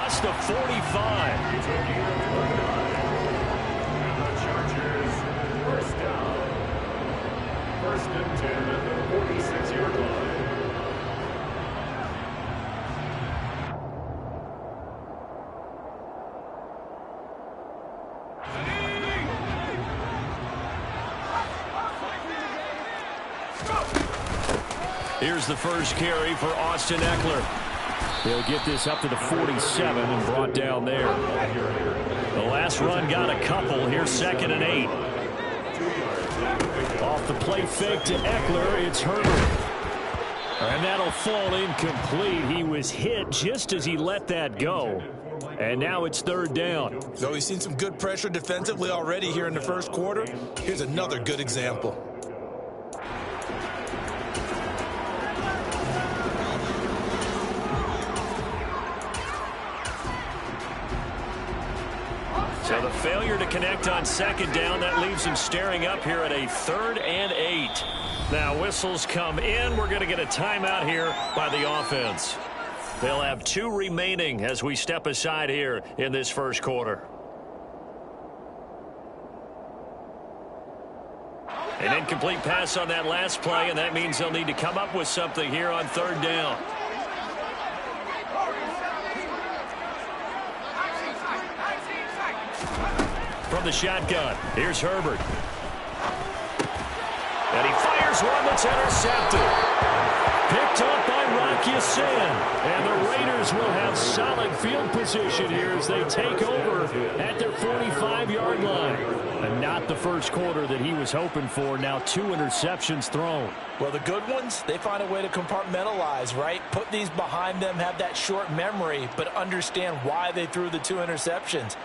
across the 45. First down. First and 10 at the 46-yard line. Here's the first carry for Austin Ekeler. He'll get this up to the 47 and brought down there. The last run got a couple. Here's 2nd and 8. Off the play fake to Ekeler, it's Herbert. And that'll fall incomplete. He was hit just as he let that go. And now it's 3rd down. So we've seen some good pressure defensively already here in the first quarter. Here's another good example. So the failure to connect on 2nd down, that leaves him staring up here at a 3rd and 8. Now whistles come in. We're going to get a timeout here by the offense. They'll have 2 remaining as we step aside here in this first quarter. An incomplete pass on that last play, and that means they'll need to come up with something here on 3rd down. From the shotgun, here's Herbert. And he fires one that's intercepted. Picked up by Rocky Sin. And the Raiders will have solid field position here as they take over at their 45-yard line. And not the first quarter that he was hoping for. Now 2 interceptions thrown. Well, the good ones, they find a way to compartmentalize, right? Put these behind them, have that short memory, but understand why they threw the 2 interceptions.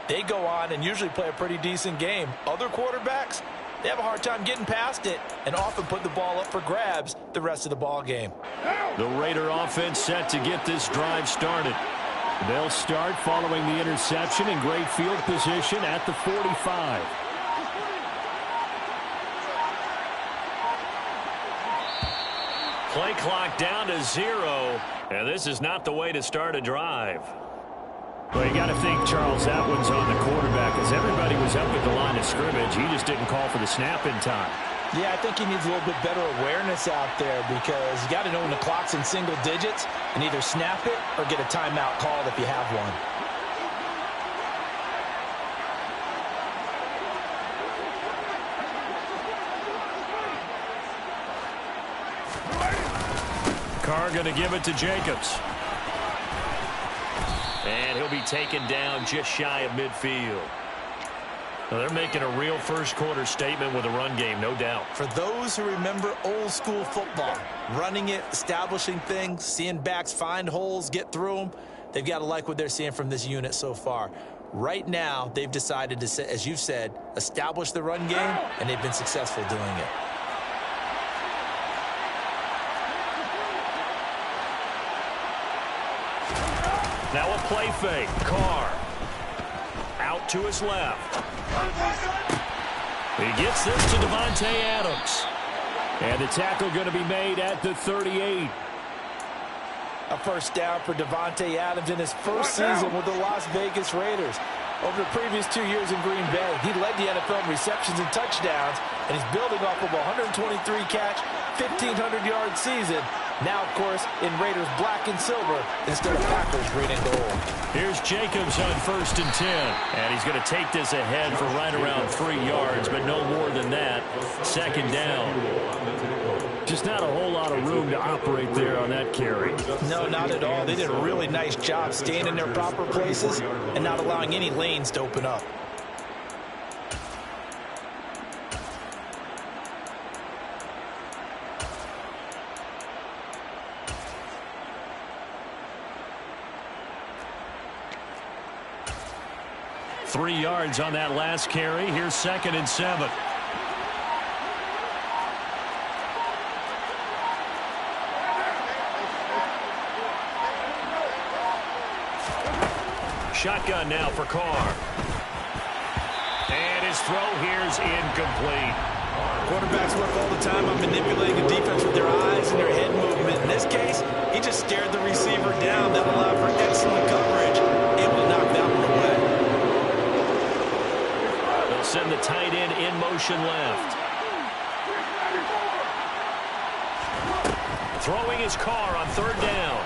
They go on and usually play a pretty decent game. Other quarterbacks, they have a hard time getting past it and often put the ball up for grabs the rest of the ball game. The Raider offense set to get this drive started. They'll start following the interception in great field position at the 45. Play clock down to 0, and this is not the way to start a drive. Well, you got to think, Charles, that one's on the quarterback as everybody was up at the line of scrimmage. He just didn't call for the snap in time. Yeah, I think he needs a little bit better awareness out there because you got to know when the clock's in single digits and either snap it or get a timeout called if you have one. Carr going to give it to Jacobs. And he'll be taken down just shy of midfield. Well, they're making a real first-quarter statement with a run game, no doubt. For those who remember old-school football, running it, establishing things, seeing backs find holes, get through them, they've got to like what they're seeing from this unit so far. Right now, they've decided to, as you've said, establish the run game, and they've been successful doing it. Now a play fake. Carr out to his left. He gets this to Davante Adams. And the tackle going to be made at the 38. A first down for Davante Adams in his first season with the Las Vegas Raiders. Over the previous 2 years in Green Bay, he led the NFL in receptions and touchdowns, and he's building off of a 123-catch, 1,500-yard season. Now, of course, in Raiders black and silver instead of Packers green and gold. Here's Jacobs on 1st and 10. And he's going to take this ahead for right around 3 yards, but no more than that. 2nd down. Just not a whole lot of room to operate there on that carry. No, not at all. They did a really nice job staying in their proper places and not allowing any lanes to open up. Three yards on that last carry. Here's 2nd and 7. Shotgun now for Carr. And his throw here's incomplete. Quarterbacks work all the time on manipulating the defense with their eyes and their head movement. In this case, he just stared the receiver down. That allowed for excellent coverage. Throwing his car on third down.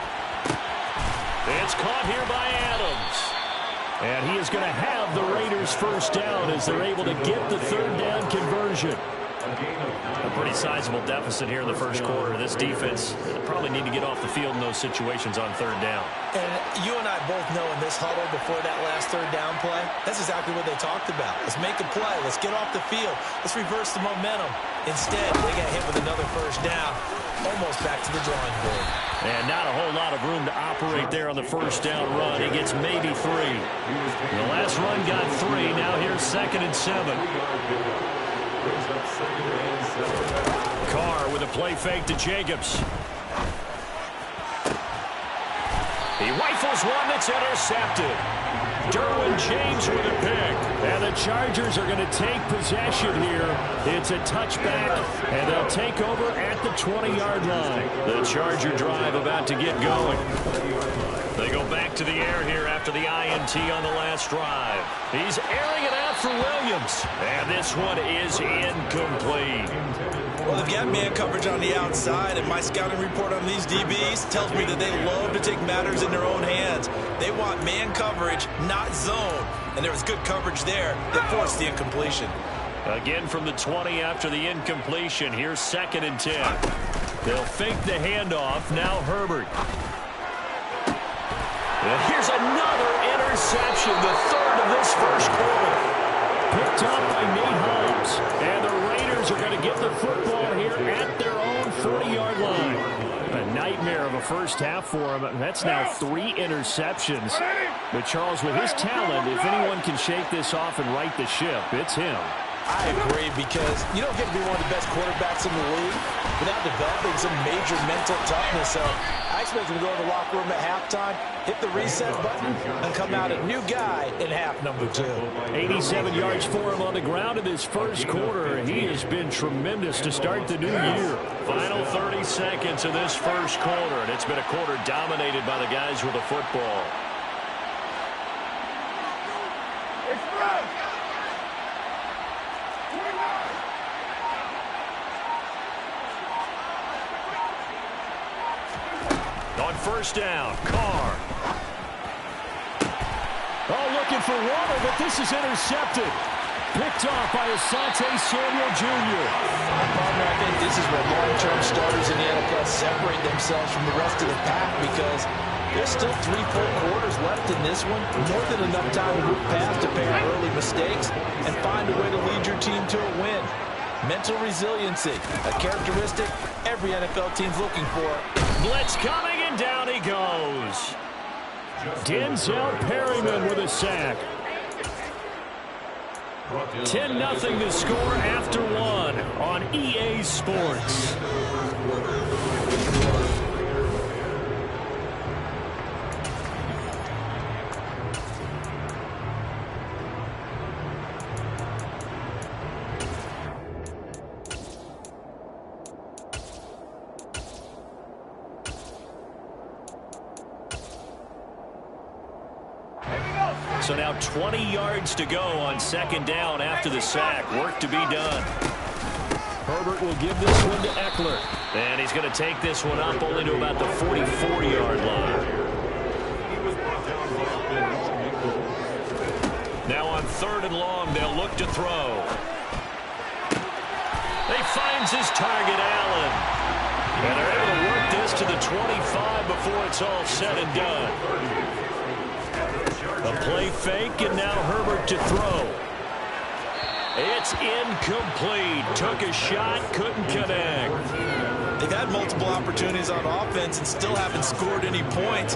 It's caught here by Adams. And he is going to have the Raiders first down as they're able to get the third down conversion. A pretty sizable deficit here in the first quarter. This defense probably need to get off the field in those situations on third down. And you and I both know in this huddle before that last third down play, that's exactly what they talked about. Let's make a play. Let's get off the field. Let's reverse the momentum. Instead, they got hit with another first down. Almost back to the drawing board. And not a whole lot of room to operate there on the first down run. He gets maybe 3. The last run got 3. Now here's 2nd and 7. Carr with a play fake to Jacobs. He rifles one that's intercepted. Derwin James with a pick. And the Chargers are going to take possession here. It's a touchback, and they'll take over at the 20-yard line. The Charger drive about to get going. They go back to the air here after the INT on the last drive. He's airing it out for Williams. And this one is incomplete. Well, they've got man coverage on the outside, and my scouting report on these DBs tells me that they love to take matters in their own hands. They want man coverage, not zone. And there was good coverage there that forced the incompletion. Again from the 20 after the incompletion. Here's 2nd and 10. They'll fake the handoff. Now Herbert. And here's another interception, the 3rd of this first quarter. Picked up by Nate Hobbs. And the Raiders are going to get the football here at their own 40-yard line. A nightmare of a first half for him. That's now 3 interceptions. But Charles, with his talent, if anyone can shake this off and right the ship, it's him. I agree, because you don't get to be one of the best quarterbacks in the league without developing some major mental toughness. So I expect him to go to the locker room at halftime, hit the reset button, and come out a new guy in half number 2. 87 yards for him on the ground in this first quarter. He has been tremendous to start the new year. Final 30 seconds of this first quarter, and it's been a quarter dominated by the guys with the football. On first down, Carr. Oh, looking for water, but this is intercepted. Picked off by Asante Samuel Jr. Partner, I think this is where long-term starters in the NFL separate themselves from the rest of the pack, because there's still 3 full quarters left in this one. More than enough time to move past a pair of early mistakes and find a way to lead your team to a win. Mental resiliency, a characteristic every NFL team's looking for. Blitz coming, and down he goes. Denzel Perryman with a sack. 10-0 to score after 1 on EA Sports. So now 20 yards to go on 2nd down after the sack. Work to be done. Herbert will give this one to Eckler. And he's going to take this one up only to about the 44-yard line. Now on 3rd and long, they'll look to throw. He finds his target, Allen. And they're able to work this to the 25 before it's all said and done. A play fake, and now Herbert to throw. It's incomplete. Took a shot, couldn't connect. They've had multiple opportunities on offense and still haven't scored any points.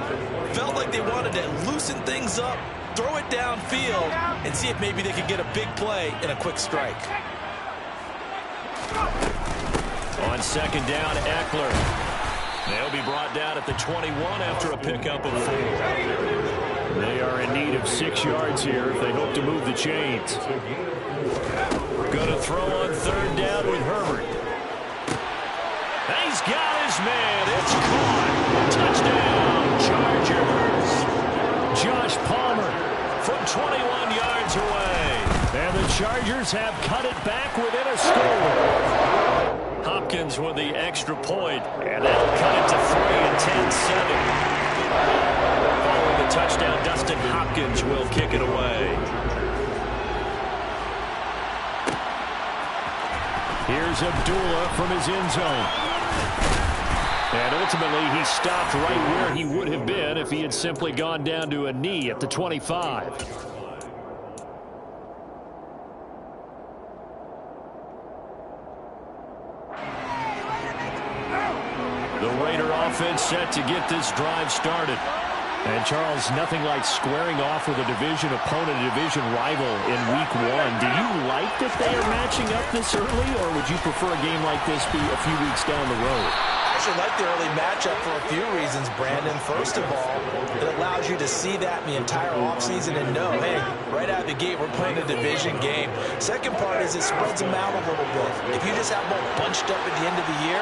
Felt like they wanted to loosen things up, throw it downfield, and see if maybe they could get a big play and a quick strike. On 2nd down, Eckler. They'll be brought down at the 21 after a pickup of 4. They are in need of 6 yards here if they hope to move the chains. Going to throw on 3rd down with Herbert. He's got his man. It's caught. Touchdown, Chargers. Josh Palmer from 21 yards away. And the Chargers have cut it back within a score. Hopkins with the extra point, and that'll cut it to 3 and 10-7. Following the touchdown, Dustin Hopkins will kick it away. Here's Abdullah from his end zone. And ultimately, he stopped right where he would have been if he had simply gone down to a knee at the 25. The Raider offense set to get this drive started. And, Charles, nothing like squaring off with a division opponent, a division rival in Week 1. Do you like that they are matching up this early, or would you prefer a game like this be a few weeks down the road? I actually like the early matchup for a few reasons, Brandon. First of all, it allows you to see that in the entire offseason and know, hey, right out of the gate, we're playing a division game. Second part is it spreads them out a little bit. If you just have them bunched up at the end of the year,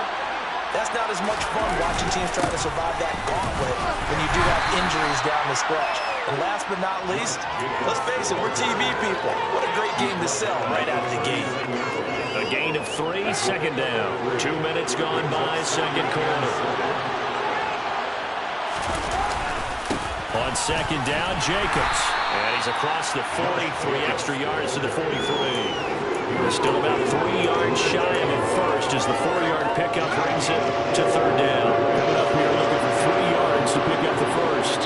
that's not as much fun watching teams try to survive that gauntlet when you do have injuries down the stretch. And last but not least, let's face it, we're TV people. What a great game to sell right out of the gate. A gain of 3, second down. 2 minutes gone by, second quarter. On second down, Jacobs. And he's across the 40, 3 extra yards to the 43. Still about 3 yards shy of it first as the 4-yard pickup brings it to third down. Coming up here looking for 3 yards to pick up the first.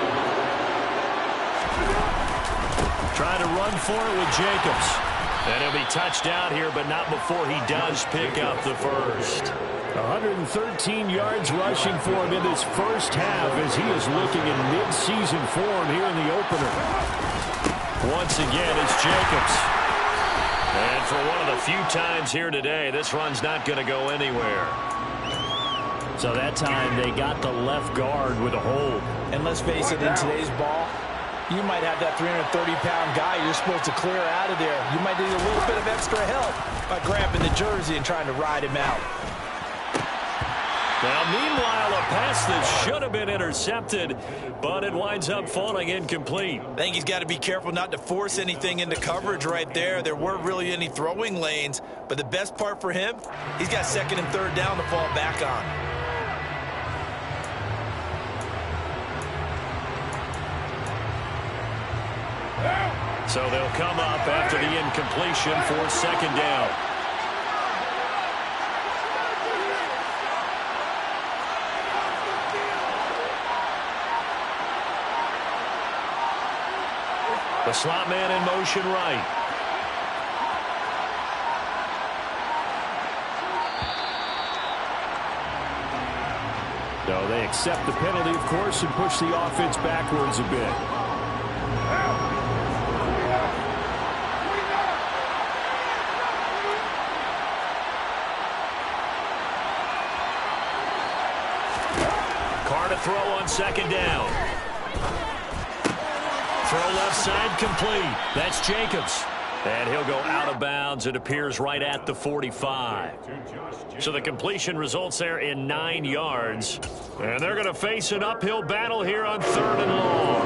Trying to run for it with Jacobs. And he'll be touched down here, but not before he does pick up the first. 113 yards rushing for him in this first half as he is looking in mid-season form here in the opener. Once again, it's Jacobs. And for one of the few times here today, this run's not going to go anywhere. So that time they got the left guard with a hold. And let's face it, in today's ball, you might have that 330-pound guy you're supposed to clear out of there. You might need a little bit of extra help by grabbing the jersey and trying to ride him out. Now, meanwhile, a pass that should have been intercepted, but it winds up falling incomplete. I think he's got to be careful not to force anything into coverage right there. There weren't really any throwing lanes, but the best part for him, he's got second and third down to fall back on. So they'll come up after the incompletion for second down. The slot man in motion right. No, they accept the penalty, of course, and push the offense backwards a bit. Carr to throw on second down. Throw left side complete. That's Jacobs. And he'll go out of bounds. It appears right at the 45. So the completion results there in 9 yards. And they're going to face an uphill battle here on third and long.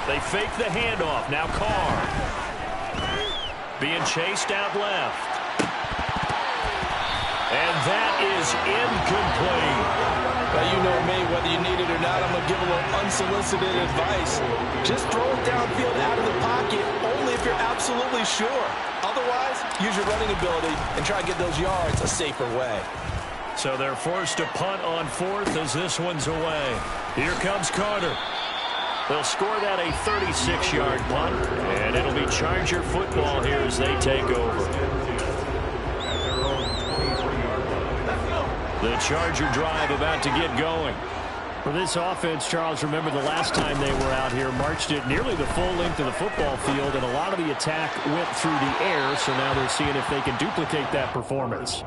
They fake the handoff. Now Carr. Being chased out left. And that is incomplete. Now, you know me, whether you need it or not, I'm going to give a little unsolicited advice. Just throw it downfield out of the pocket, only if you're absolutely sure. Otherwise, use your running ability and try to get those yards a safer way. So they're forced to punt on fourth as this one's away. Here comes Carter. They'll score that a 36-yard punt, and it'll be Charger football here as they take over. The Charger drive about to get going. For this offense, Charles, remember the last time they were out here, marched it nearly the full length of the football field, and a lot of the attack went through the air, so now they're seeing if they can duplicate that performance.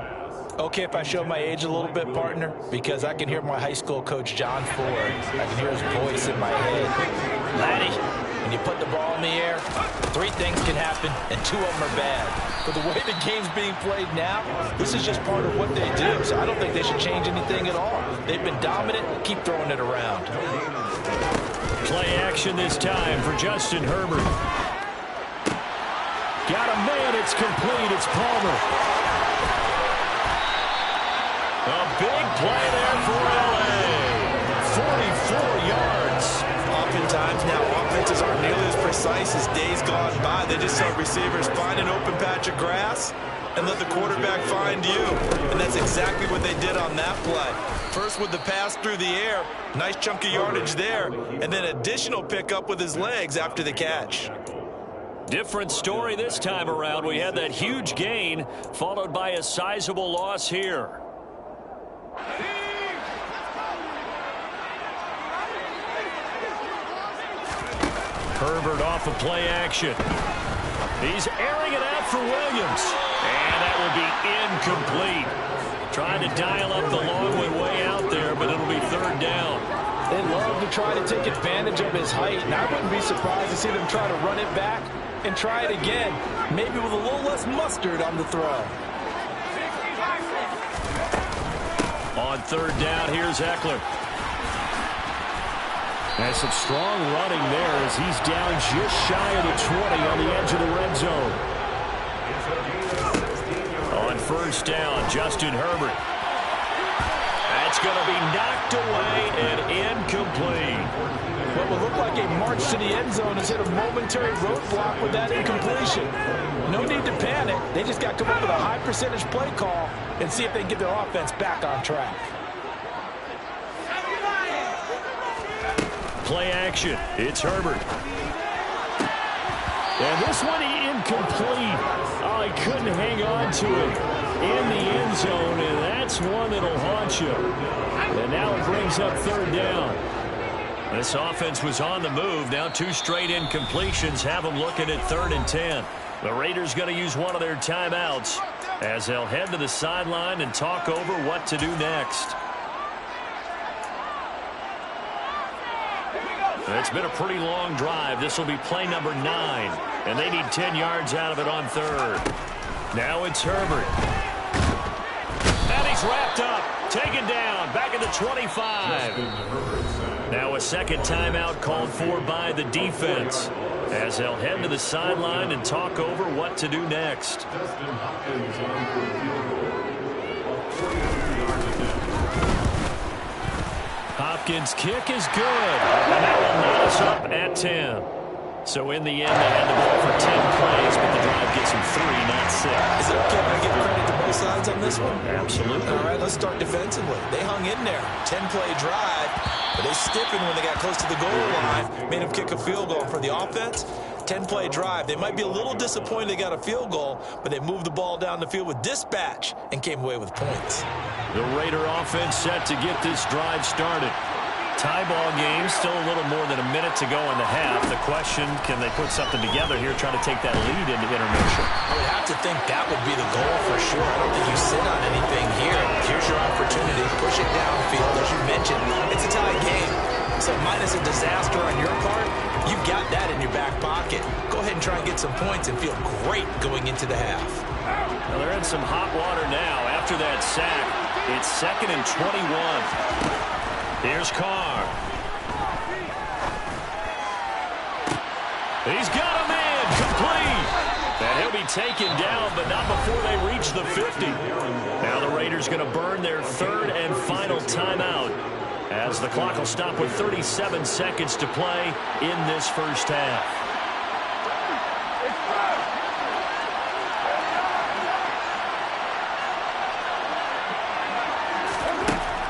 Okay, if I show my age a little bit, partner, because I can hear my high school coach, John Ford. I can hear his voice in my head. Laddie, when you put the ball in the air, 3 things can happen, and 2 of them are bad. But the way the game's being played now, this is just part of what they do. So I don't think they should change anything at all. They've been dominant. Keep throwing it around. Play action this time for Justin Herbert. Got a man. It's complete. It's Palmer. A big play there for L.A. 44 yards. Oftentimes now, offenses aren't nearly as precise as days gone by. They just saw receivers find an open patch of grass and let the quarterback find you. And that's exactly what they did on that play. First with the pass through the air, nice chunk of yardage there, and then additional pickup with his legs after the catch. Different story this time around. We had that huge gain followed by a sizable loss here. Herbert off of play action. He's airing it out for Williams. And that will be incomplete. Trying to dial up the long one way out there, but it'll be third down. They love to try to take advantage of his height, and I wouldn't be surprised to see them try to run it back and try it again, maybe with a little less mustard on the throw. On third down, here's Eckler. And some strong running there as he's down just shy of the 20 on the edge of the red zone. On first down, Justin Herbert. That's going to be knocked away and incomplete. What will look like a march to the end zone has hit a momentary roadblock with that incompletion. No need to panic. They just got to come up with a high percentage play call and see if they can get their offense back on track. Play action. It's Herbert. And this one incomplete. Oh, he couldn't hang on to it in the end zone, and that's one that'll haunt you. And now it brings up third down. This offense was on the move. Now two straight incompletions have them looking at 3rd and 10. The Raiders going to use one of their timeouts as they'll head to the sideline and talk over what to do next. It's been a pretty long drive. This will be play number 9, and they need 10 yards out of it on third. Now it's Herbert. And he's wrapped up, taken down, back at the 25. Now a second timeout called for by the defense as they'll head to the sideline and talk over what to do next. Hopkins' kick is good, and that will net us up at 10. So in the end, they had the ball for 10 plays, but the drive gets them 3, not 6. Is it okay if I give credit to both sides on this one? Absolutely. All right, let's start defensively. They hung in there. 10-play drive, but they stiffened when they got close to the goal line, made them kick a field goal. For the offense, 10-play drive. They might be a little disappointed they got a field goal, but they moved the ball down the field with dispatch and came away with points. The Raider offense set to get this drive started. Tie ball game, still a little more than a minute to go in the half. The question, can they put something together here, trying to take that lead into intermission? I would have to think that would be the goal for sure. I don't think you sit on anything here. Here's your opportunity. Push it downfield. As you mentioned, it's a tie game. So minus a disaster on your part, you've got that in your back pocket. Go ahead and try and get some points and feel great going into the half. Well, they're in some hot water now after that sack. It's 2nd and 21. Here's Carr. He's got him in, complete. And he'll be taken down, but not before they reach the 50. Now the Raiders going to burn their 3rd and final timeout as the clock will stop with 37 seconds to play in this first half.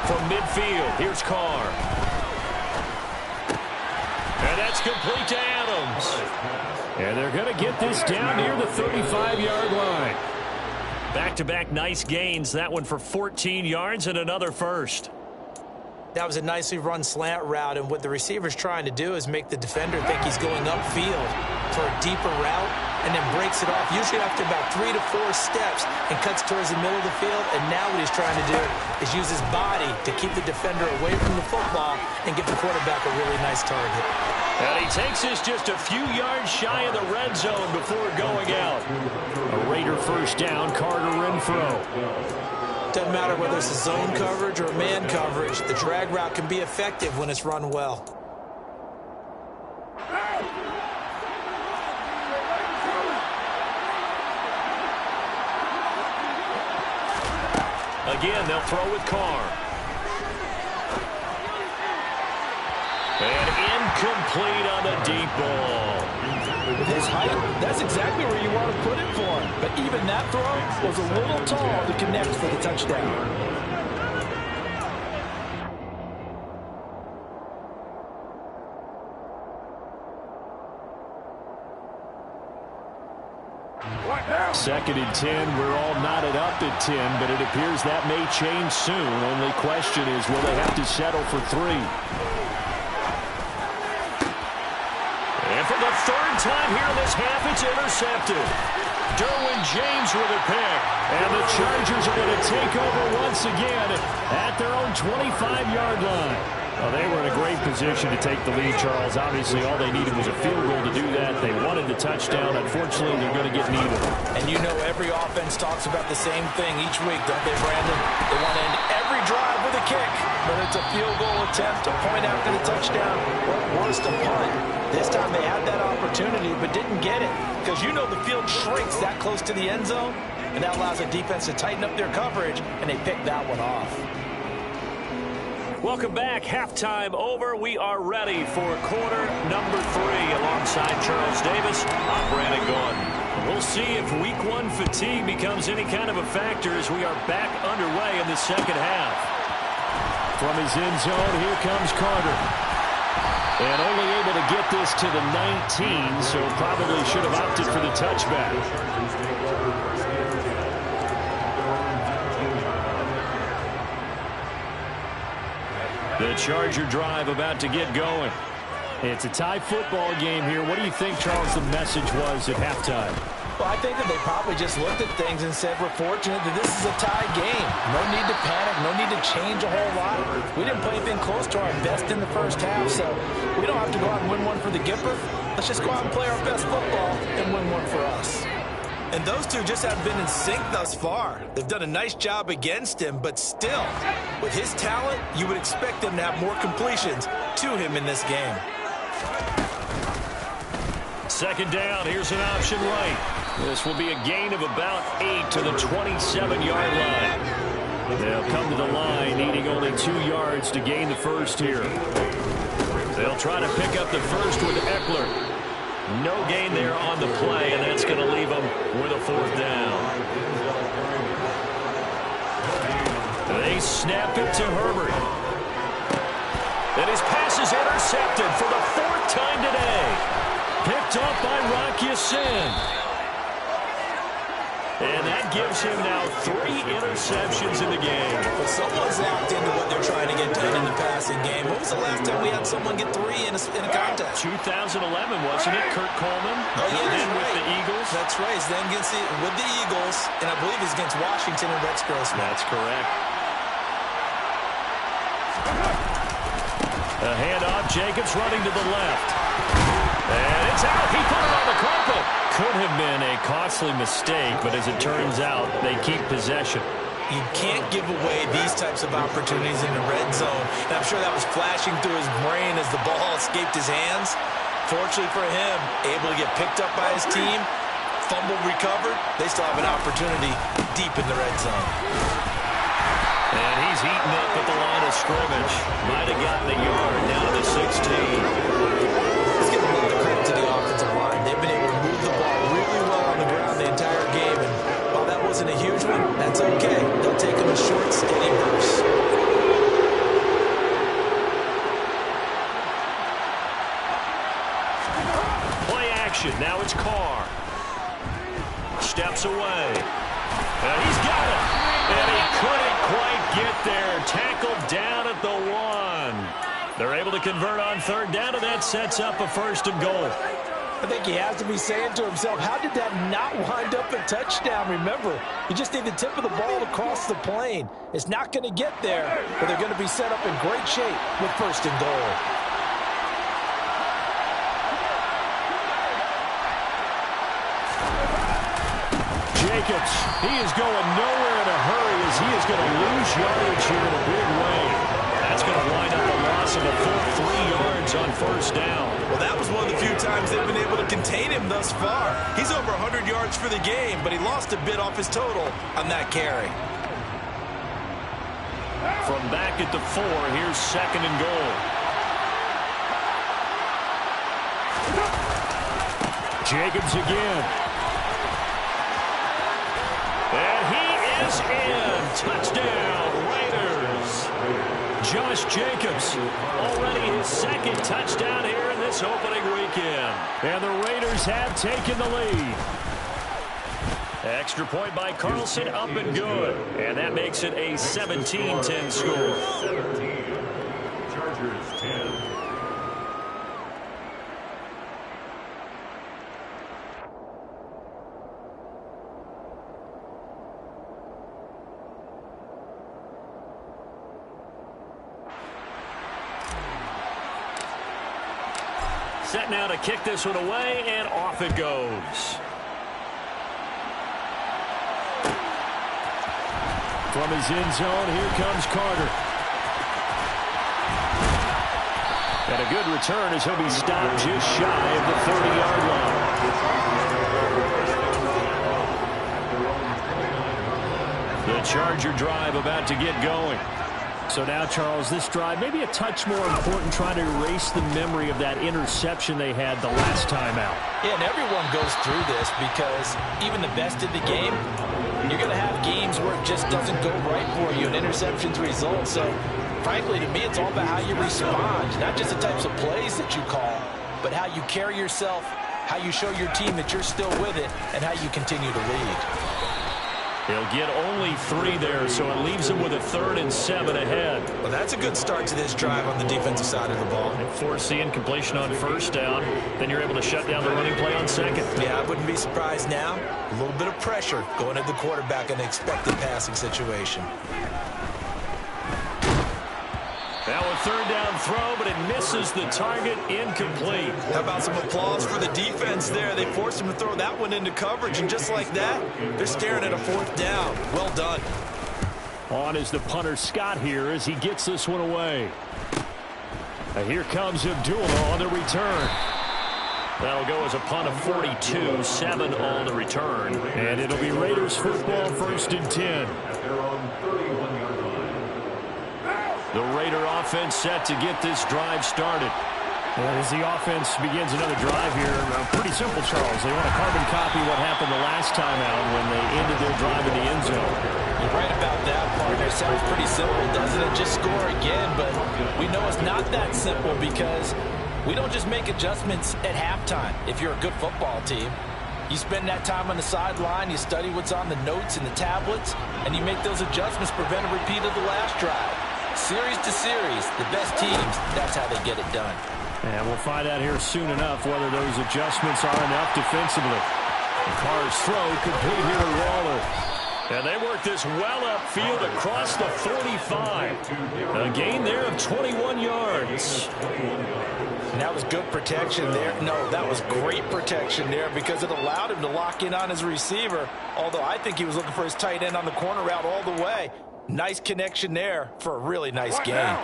From midfield, here's Carr. And that's complete to Adams. And they're going to get this down near the 35-yard line. Back-to-back nice gains. That one for 14 yards and another first. That was a nicely run slant route, and what the receiver's trying to do is make the defender think he's going upfield for a deeper route and then breaks it off, usually after about 3 to 4 steps, and cuts towards the middle of the field. And now what he's trying to do is use his body to keep the defender away from the football and give the quarterback a really nice target. And he takes this just a few yards shy of the red zone before going out. A Raider first down, Carter Renfro. Doesn't matter whether it's a zone coverage or man coverage, the drag route can be effective when it's run well. Again, they'll throw with Carr. And incomplete on the deep ball. With his height, that's exactly where you want to put it for him. But even that throw was a little tall to connect for the touchdown. Second and 10. We're all knotted up at 10, but it appears that may change soon. Only question is, will they have to settle for 3? And for the third time here in this half, it's intercepted. Derwin James with a pick. And the Chargers are going to take over once again at their own 25-yard line. Well, they were in a great position to take the lead, Charles. Obviously, all they needed was a field goal to do that. They wanted the touchdown. Unfortunately, they're going to get neither. And you know every offense talks about the same thing each week, don't they, Brandon? They want to end every drive with a kick. Whether it's a field goal attempt, a point after the touchdown, or worse, a punt. This time they had that opportunity but didn't get it because you know the field shrinks that close to the end zone, and that allows the defense to tighten up their coverage, and they pick that one off. Welcome back. Halftime over. We are ready for quarter number 3 alongside Charles Davis. I'm Brandon Gordon. We'll see if week 1 fatigue becomes any kind of a factor as we are back underway in the second half. From his end zone, here comes Carter. And only able to get this to the 19, so probably should have opted for the touchback. The Charger drive about to get going. It's a tie football game here. What do you think, Charles, the message was at halftime? Well, I think that they probably just looked at things and said, we're fortunate that this is a tie game. No need to panic. No need to change a whole lot. We didn't play anything close to our best in the first half, so we don't have to go out and win one for the Gipper. Let's just go out and play our best football and win one for us. And those two just haven't been in sync thus far. They've done a nice job against him, but still, with his talent, you would expect them to have more completions to him in this game. Second down, here's an option right. This will be a gain of about 8 to the 27-yard line. They'll come to the line needing only 2 yards to gain the first here. They'll try to pick up the first with Eckler. No gain there on the play, and that's going to leave them with a 4th down. They snap it to Herbert. And his pass is intercepted for the 4th time today. Picked off by Rocky Sin. And that gives him now 3 interceptions in the game. Well, someone's locked into what they're trying to get done in the passing game. When was the last time we had someone get 3 in a contest? 2011, wasn't it? Kurt Coleman. Oh, yeah, then right. with the Eagles. That's right. He's then with the Eagles, and I believe he's against Washington and Rex Grossman. That's correct. A handoff. Jacobs running to the left. And it's out. He put it on the carpet. Could have been a costly mistake, but as it turns out, they keep possession. You can't give away these types of opportunities in the red zone. And I'm sure that was flashing through his brain as the ball escaped his hands. Fortunately for him, able to get picked up by his team, fumble recovered. They still have an opportunity deep in the red zone. And he's heating up at the line of scrimmage. Might have gotten a yard down to 16. Let's give a lot of credit to the offensive line. They've been able to move the ball really well on the ground the entire game. And while that wasn't a huge one, that's okay. They'll take them in short, steady bursts. Play action. Now it's Carr. Steps away. And he's got it. And he couldn't quite get there. Tackled down at the 1. They're able to convert on 3rd down, and that sets up a 1st and goal. I think he has to be saying to himself, how did that not wind up a touchdown? Remember, you just need the tip of the ball across the plane. It's not going to get there, but they're going to be set up in great shape with 1st and goal. Jacobs, he is going nowhere in a hurry as he is going to lose yardage here in a big way. That's going to wind up a loss of a full 3 yards on 1st down. Well, that was one of the few times they've been able to contain him thus far. He's over 100 yards for the game, but he lost a bit off his total on that carry. From back at the 4, here's 2nd and goal. Jacobs again. And he is in. Touchdown, Raiders. Josh Jacobs, already his 2nd touchdown here in this opening weekend. And the Raiders have taken the lead. Extra point by Carlson, up and good. And that makes it a 17-10 score. 17. Chargers 10. Set now to kick this one away, and off it goes. From his end zone, here comes Carter. And a good return as he'll be stopped just shy of the 30-yard line. The Charger drive about to get going. So now, Charles, this drive may be a touch more important, trying to erase the memory of that interception they had the last time out. Yeah, and everyone goes through this because even the best in the game, you're going to have games where it just doesn't go right for you and interceptions result. So, frankly, to me, it's all about how you respond, not just the types of plays that you call, but how you carry yourself, how you show your team that you're still with it, and how you continue to lead. He'll get only 3 there, so it leaves him with a 3rd and 7 ahead. Well, that's a good start to this drive on the defensive side of the ball. And force the incompletion on 1st down. Then you're able to shut down the running play on 2nd. Yeah, I wouldn't be surprised now. A little bit of pressure going at the quarterback in an expected passing situation. Now a 3rd down throw, but it misses the target, incomplete. How about some applause for the defense there? They forced him to throw that one into coverage, and just like that, they're staring at a 4th down. Well done. On is the punter Scott here as he gets this one away. And here comes Abdullah on the return. That'll go as a punt of 42, 7 on the return. And it'll be Raiders football, 1st and 10. At their own 31-yard line. The Raider offense set to get this drive started. And as the offense begins another drive here, pretty simple, Charles. They want to carbon copy what happened the last time out when they ended their drive in the end zone. You're right about that, partner. Sounds pretty simple, doesn't it? Just score again, but we know it's not that simple because we don't just make adjustments at halftime. If you're a good football team, you spend that time on the sideline, you study what's on the notes and the tablets, and you make those adjustments, prevent a repeat of the last drive. Series to series, the best teams, that's how they get it done. And we'll find out here soon enough whether those adjustments are enough defensively. Carr's throw complete here to Waller. And they work this well upfield across the 45. A gain there of 21 yards. And that was good protection there. No, that was great protection there because it allowed him to lock in on his receiver, although I think he was looking for his tight end on the corner route all the way. Nice connection there for a really nice game.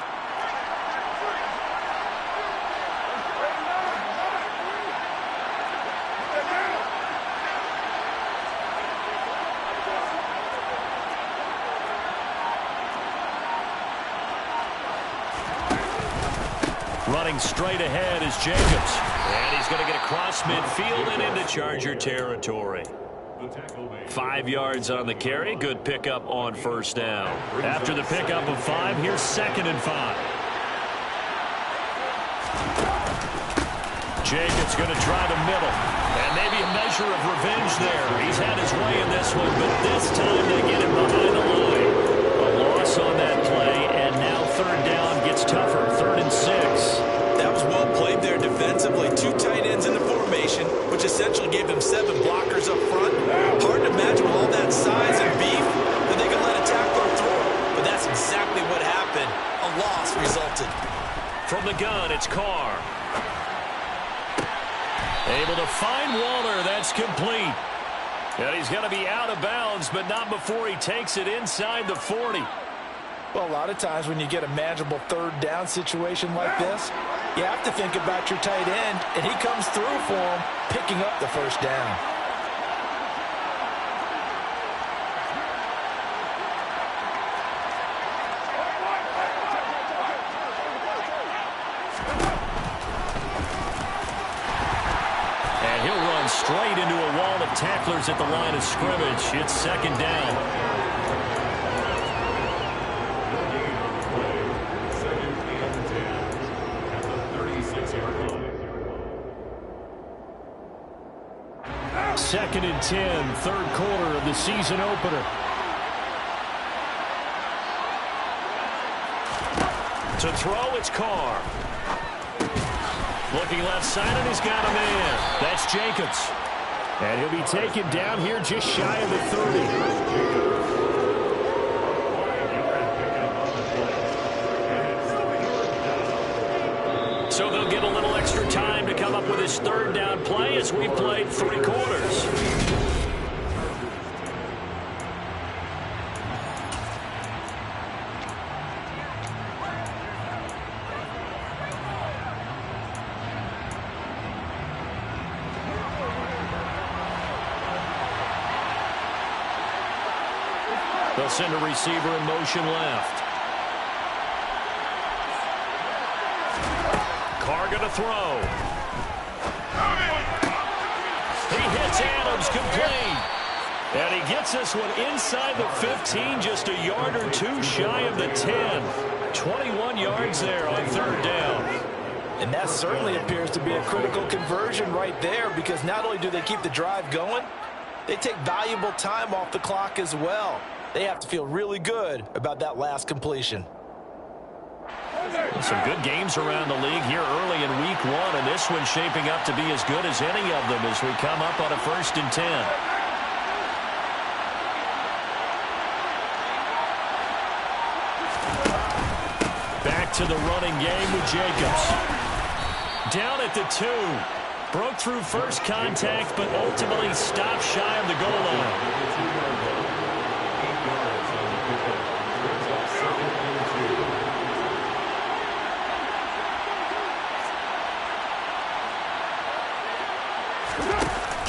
Running straight ahead is Jacobs. And he's going to get across midfield and into Charger territory. 5 yards on the carry. Good pickup on 1st down. After the pickup of 5, here's 2nd and 5. Jacobs going to try the middle. And maybe a measure of revenge there. He's had his way in this one, but this time they get him behind the line. A loss on that play, and now 3rd down gets tougher. 3rd and 6. That was well played there defensively. 2 tight ends in the formation, which essentially gave them 7 blockers up front. Hard to imagine with all that size and beef that they could let a tackler through. But that's exactly what happened. A loss resulted. From the gun, it's Carr. Able to find Waller. That's complete. And he's going to be out of bounds, but not before he takes it inside the 40. Well, a lot of times when you get a manageable 3rd down situation like this, you have to think about your tight end, and he comes through for him, picking up the 1st down. tacklers at the line of scrimmage. It's second down. Second and 10 at the 36-yard line. Second and 10, third quarter of the season opener. To throw, it's Carr. Looking left side, and he's got a man. That's Jacobs. And he'll be taken down here just shy of the 30. So they'll get a little extra time to come up with his third down play as we played 3 quarters. They'll send a receiver in motion left. Carr going to throw. He hits Adams complete. And he gets this one inside the 15, just a yard or two shy of the 10. 21 yards there on third down. And that certainly appears to be a critical conversion right there, because not only do they keep the drive going, they take valuable time off the clock as well. They have to feel really good about that last completion. Some good games around the league here early in week 1, and this one's shaping up to be as good as any of them as we come up on a 1st and 10. Back to the running game with Jacobs. Down at the 2. Broke through first contact, but ultimately stopped shy of the goal line.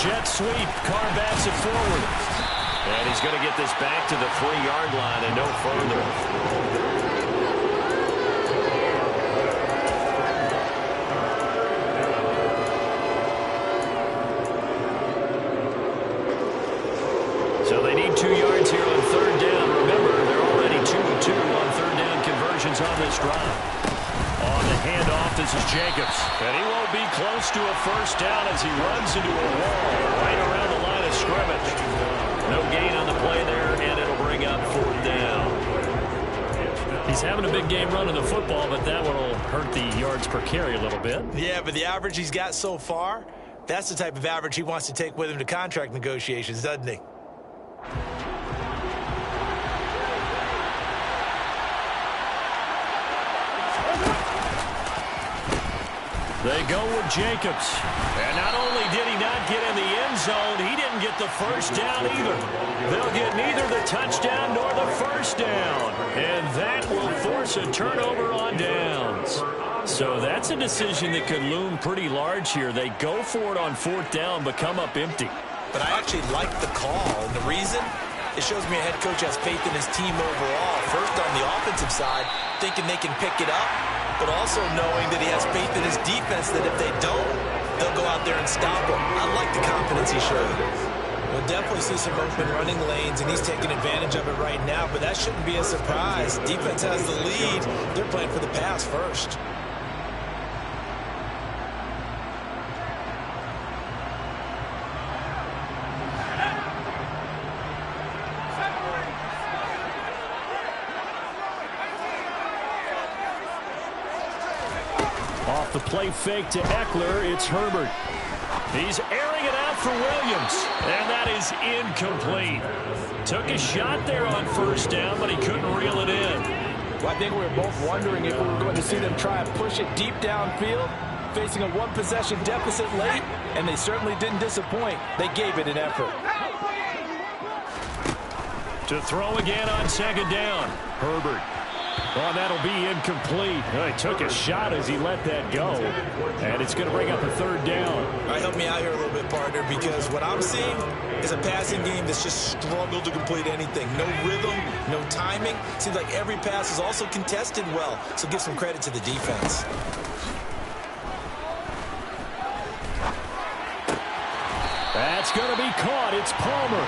Jet sweep. Carr bats it forward. And he's going to get this back to the 3-yard line and no further. So they need 2 yards here on third down. Remember, they're already 2 of 2 on third down conversions on this drive. On the handoff, this is Jacobs. And he won't be close to a first down as he runs into a wall right around the line of scrimmage. No gain on the play there, and it'll bring up 4th down. He's having a big game running the football, but that one will hurt the yards per carry a little bit. Yeah, but the average he's got so far, that's the type of average he wants to take with him to contract negotiations, doesn't he? They go with Jacobs. And not only did he not get in the end zone, he didn't get the first down either. They'll get neither the touchdown nor the first down. And that will force a turnover on downs. So that's a decision that could loom pretty large here. They go for it on 4th down, but come up empty. But I actually like the call, and the reason? It shows me a head coach has faith in his team overall. First on the offensive side, thinking they can pick it up, but also knowing that he has faith in his defense that if they don't, they'll go out there and stop him. I like the confidence he showed. We'll definitely see some open running lanes, and he's taking advantage of it right now, but that shouldn't be a surprise. Defense has the lead. They're playing for the pass first. Off the play fake to Eckler, it's Herbert. He's airing it out for Williams, and that is incomplete. Took a shot there on first down, but he couldn't reel it in. Well, I think we were both wondering if we were going to see them try and push it deep downfield, facing a one-possession deficit late, and they certainly didn't disappoint. They gave it an effort. To throw again on second down, Herbert. Well, that'll be incomplete. He took a shot as he let that go, and it's going to bring up a 3rd down. All right, help me out here a little bit, partner, because what I'm seeing is a passing game that's just struggled to complete anything. No rhythm, no timing. Seems like every pass is also contested well, so give some credit to the defense. That's it's going to be caught. It's Palmer.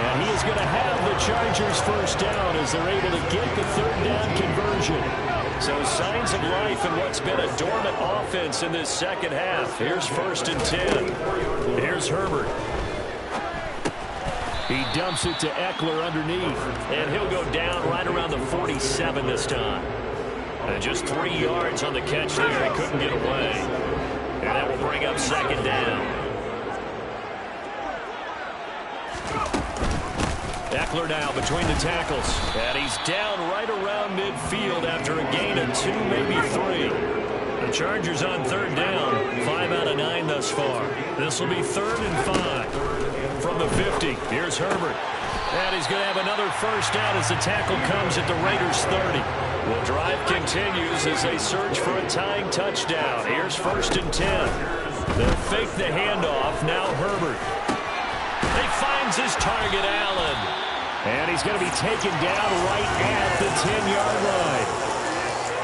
And he is going to have the Chargers first down as they're able to get the third down conversion. So signs of life in what's been a dormant offense in this second half. Here's 1st and 10. Here's Herbert. He dumps it to Eckler underneath. And he'll go down right around the 47 this time. And just 3 yards on the catch there. He couldn't get away. And that will bring up 2nd down. Eckler now between the tackles. And he's down right around midfield after a gain of 2, maybe 3. The Chargers on 3rd down. 5 out of 9 thus far. This will be 3rd and 5 from the 50. Here's Herbert. And he's going to have another first down as the tackle comes at the Raiders' 30. The drive continues as they search for a tying touchdown. Here's 1st and 10. They'll fake the handoff. Now Herbert. He finds his target, Allen. And he's going to be taken down right at the 10-yard line.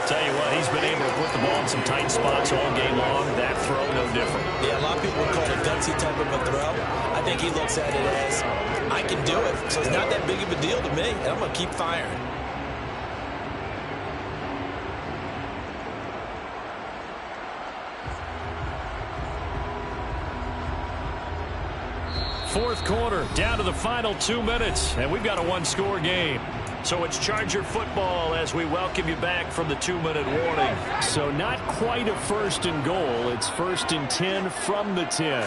Tell you what, he's been able to put the ball in some tight spots all game long. That throw, no different. Yeah, a lot of people would call it a gutsy type of a throw. I think he looks at it as, I can do it. So it's not that big of a deal to me, and I'm going to keep firing. Fourth quarter, down to the final 2 minutes, and we've got a one-score game. So it's Charger football as we welcome you back from the 2-minute warning. So not quite a 1st and goal. It's 1st and 10 from the 10.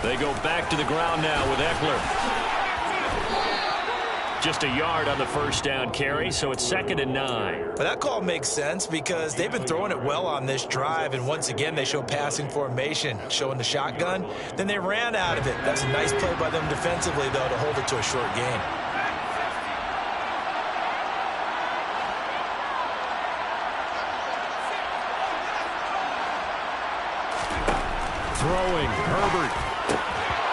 They go back to the ground now with Eckler. Just a yard on the first down carry, so it's 2nd and 9. But that call makes sense because they've been throwing it well on this drive, and once again they show passing formation, showing the shotgun. Then they ran out of it. That's a nice play by them defensively, though, to hold it to a short gain. Throwing, Herbert.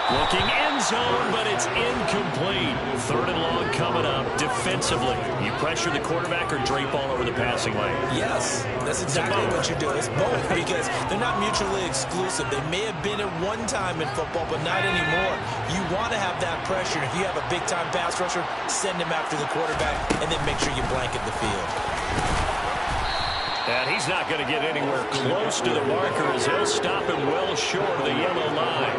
Looking end zone, but it's incomplete. 3rd and long coming up defensively. You pressure the quarterback or drape all over the passing lane? Yes, that's exactly what you do. It's both because they're not mutually exclusive. They may have been at one time in football, but not anymore. You want to have that pressure. If you have a big-time pass rusher, send him after the quarterback, and then make sure you blanket the field. And he's not going to get anywhere close to the marker as he'll stop him well short of the yellow line.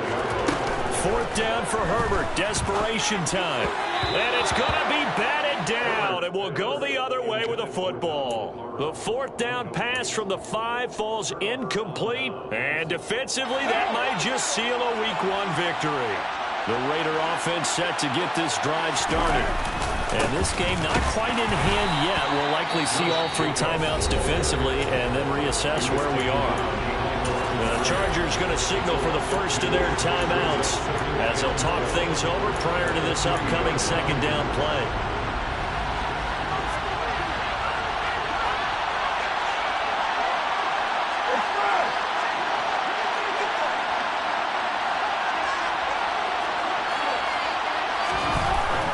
4th down for Herbert. Desperation time. And it's going to be batted down. It will go the other way with a football. The 4th down pass from the 5 falls incomplete. And defensively, that might just seal a Week 1 victory. The Raider offense set to get this drive started. And this game not quite in hand yet. We'll likely see all 3 timeouts defensively and then reassess where we are. The Chargers going to signal for the first of their timeouts as they'll talk things over prior to this upcoming 2nd down play.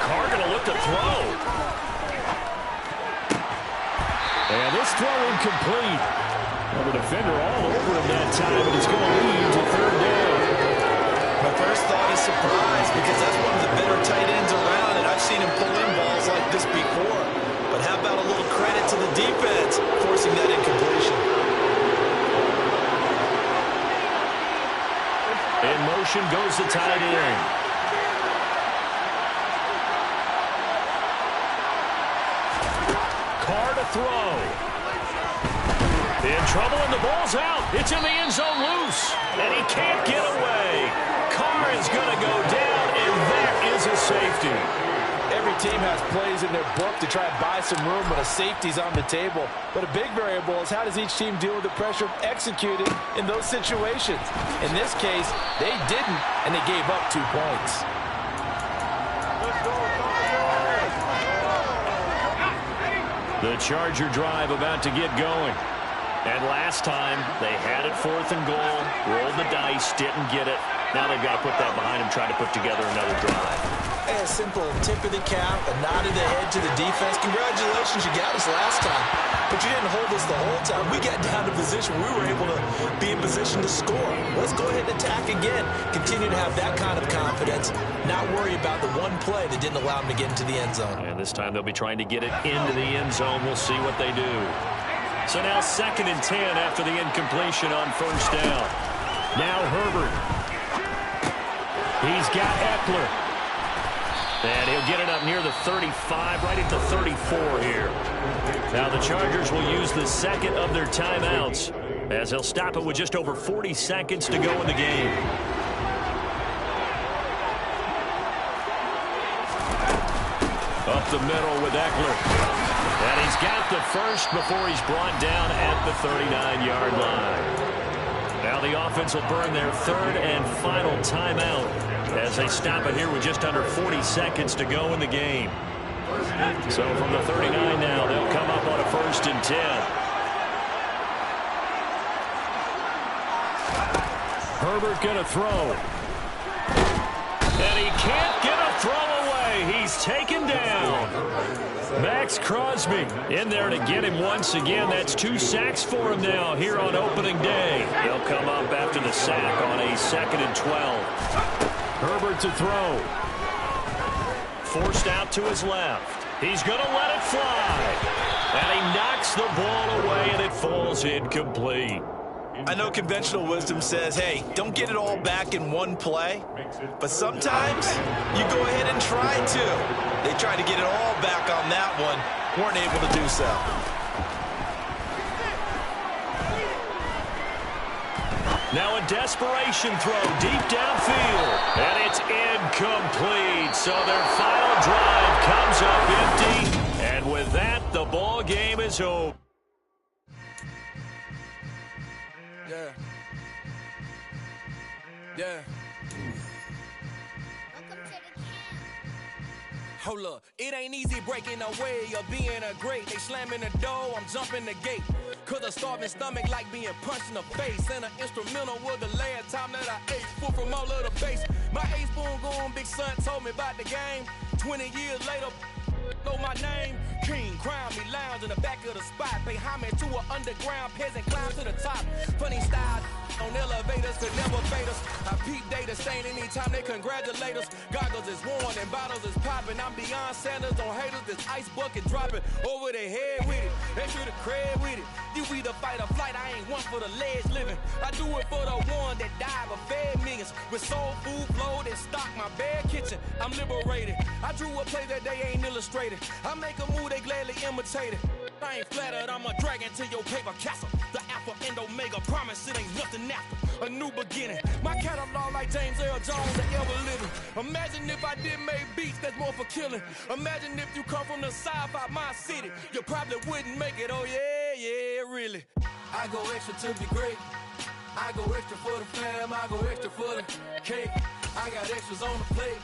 Carr going to look to throw. And this throw incomplete. Well, the defender all over him that time, and it's going to lead to 3rd down. My first thought is surprise because that's one of the better tight ends around, and I've seen him pull in balls like this before. But how about a little credit to the defense forcing that incompletion? In motion goes the tight end. Carr to throw. In trouble, and the ball's out. It's in the end zone loose, and he can't get away. Carr is going to go down, and that is a safety. Every team has plays in their book to try and buy some room when a safety's on the table. But a big variable is how does each team deal with the pressure executing in those situations. In this case, they didn't, and they gave up 2 points. The Charger drive about to get going. And last time, they had it 4th and goal, rolled the dice, didn't get it. Now they've got to put that behind them, try to put together another drive. Hey, a simple tip of the cap, a nod of the head to the defense. Congratulations, you got us last time. But you didn't hold us the whole time. We got down to position. We were able to be in position to score. Let's go ahead and attack again. Continue to have that kind of confidence. Not worry about the one play that didn't allow them to get into the end zone. And this time they'll be trying to get it into the end zone. We'll see what they do. So now 2nd and 10 after the incompletion on 1st down. Now Herbert. He's got Eckler. And he'll get it up near the 35, right at the 34 here. Now the Chargers will use the 2nd of their timeouts as they'll stop it with just over 40 seconds to go in the game. Up the middle with Eckler. And he's got the first before he's brought down at the 39-yard line. Now the offense will burn their 3rd and final timeout as they stop it here with just under 40 seconds to go in the game. So from the 39 now, they'll come up on a 1st and 10. Herbert going to throw. And he can't get a throw away. He's taken down. Max Crosby in there to get him once again. That's 2 sacks for him now here on opening day. He'll come up after the sack on a 2nd and 12. Herbert to throw. Forced out to his left. He's going to let it fly. And he knocks the ball away, and it falls incomplete. I know conventional wisdom says, hey, don't get it all back in one play. But sometimes you go ahead and try to. They tried to get it all back on that one. Weren't able to do so. Now a desperation throw deep downfield. And it's incomplete. So their final drive comes up empty. And with that, the ball game is over. Yeah. Yeah. Hold up, it ain't easy breaking away or being a great. They slamming the door, I'm jumping the gate. Cause a starving stomach like being punched in the face. And an instrumental was the last time that I ate food from all of the base. My A-spoon going big son told me about the game. 20 years later, know my name. King, crown me, lounge in the back of the spot. Pay homage to an underground peasant, climb to the top. Funny style on elevators could never fade us. I peep data stain anytime they congratulate us. Goggles is worn and bottles is popping. I'm beyond Sanders on haters. This ice bucket dropping over their head with it. They should have cred with it. You either fight or flight. I ain't one for the ledge living. I do it for the one that died but fed millions. With soul food flowed and stock my bad kitchen. I'm liberated. I drew a play that they ain't illustrated. I make a move they gladly imitate it. I ain't flattered, I'm a dragon to your paper castle. The alpha and omega, promise it ain't nothing after. A new beginning. My catalog like James Earl Jones that ever living. Imagine if I did make beats that's more for killing. Imagine if you come from the south out my city. You probably wouldn't make it, oh yeah, really. I go extra to be great. I go extra for the fam, I go extra for the cake. I got extras on the plate.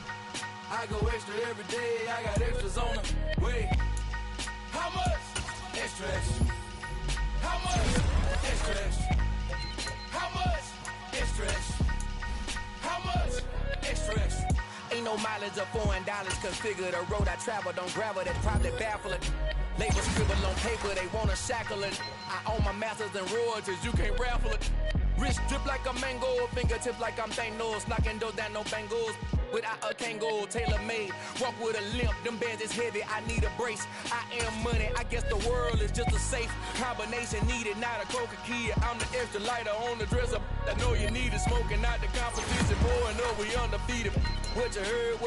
I go extra every day, I got extras on the way. How much? Extra, extra. How much? Extra, extra. How much? Extra, extra. How much? Extra, extra. Ain't no mileage of $4 configure the road I travel. Don't gravel, that probably baffle it. Label scribble on paper, they wanna shackle it. I own my masters and royalties, you can't raffle it. Wrist drip like a mango, fingertips like I'm Thanos. Knocking those down, no bangles. Without a Kango, tailor-made. Walk with a limp, them bands is heavy, I need a brace. I am money, I guess the world is just a safe combination needed, not a coca key. I'm the extra lighter on the dresser. I know you need it, smoking out the competition, pouring up, we undefeated. What you heard,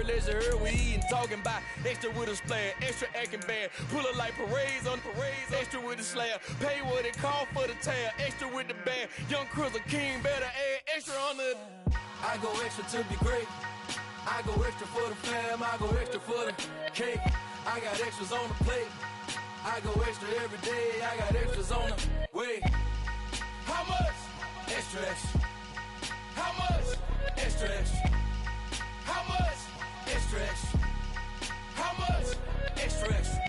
let's you heard, we eating, talking about extra with a splash, extra acting bad. Pull it like parades on parades, extra with the slab. Pay what it call for the tab, extra with the band. Young Cruz, a king, better add extra on the... I go extra to be great. I go extra for the fam. I go extra for the cake. I got extras on the plate. I go extra every day. I got extras on the way. How much? Extra, extra. How much? Extra, extra. How much? Extra, extra. How much? Extra, extra.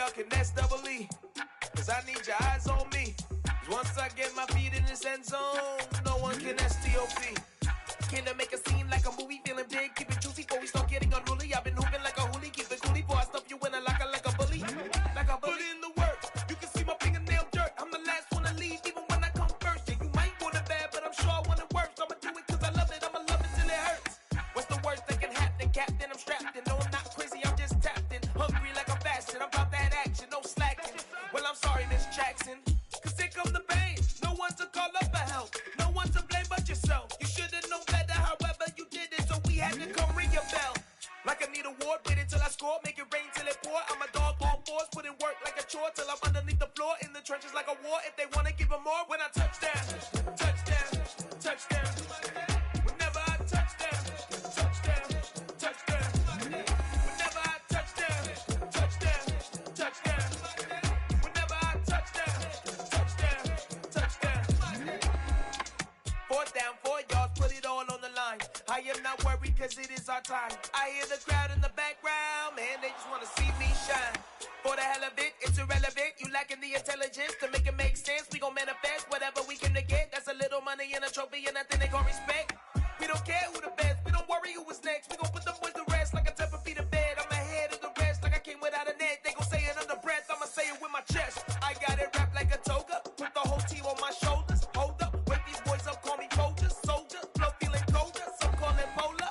y'all can S-double-E. Cause I need your eyes on me. Once I get my feet in this end zone, no one can S-T-O-P. Can I make a scene like a movie, feeling big, keep it juicy before we start getting unruly. I've been hooping like a hoolie, keep it coolie before I stuff you in a locker like a bully. Like a bully. Put in the work, you can see my fingernail dirt. I'm the last one to leave, even when I come first. Yeah, you might want it bad, but I'm sure I want it worse. I'ma do it cause I love it, I'ma love it till it hurts. What's the worst that can happen, Captain? I'm strapped in, no I'm not crazy, I'm just tapped in. Hungry like I'm fasting, I'm about that action, no slacking. Well, I'm sorry, Miss Jackson, cause here come the pain. No one to call up for help, no one to blame but yourself. You should've known better, however you did it, so we had to come ring your bell. Like I need a ward, wait until I score, make it rain till it pour. I'm a dog on force, put in work like a chore till I'm underneath the floor, in the trenches like a war. If they wanna give them more, when I touch down, touchdown, touchdown. Whenever I touch down, touchdown, touchdown. Whenever I touch down, touchdown, touchdown. Whenever I touch down, touchdown, touchdown. 4th down, 4 yards, put it all on the line. I am not worried cause it is our time. I hear the crowd in the background, man, they just wanna see me shine. For the hell of it, it's irrelevant. You lacking the intelligence to make it make sense. We gon' manifest whatever we can to get. That's a little money and a trophy and nothing they gon' respect. We don't care who the best, we don't worry who was next. We gon' put them boys to rest like a 10 feet of bed. I'm ahead of the rest like I came without a net. They gon' say it under breath, I'ma say it with my chest. I got it wrapped like a toga, put the whole team on my shoulders. Hold up, wake these boys up, call me Folger, soldier, flow feeling colder, some call it polar.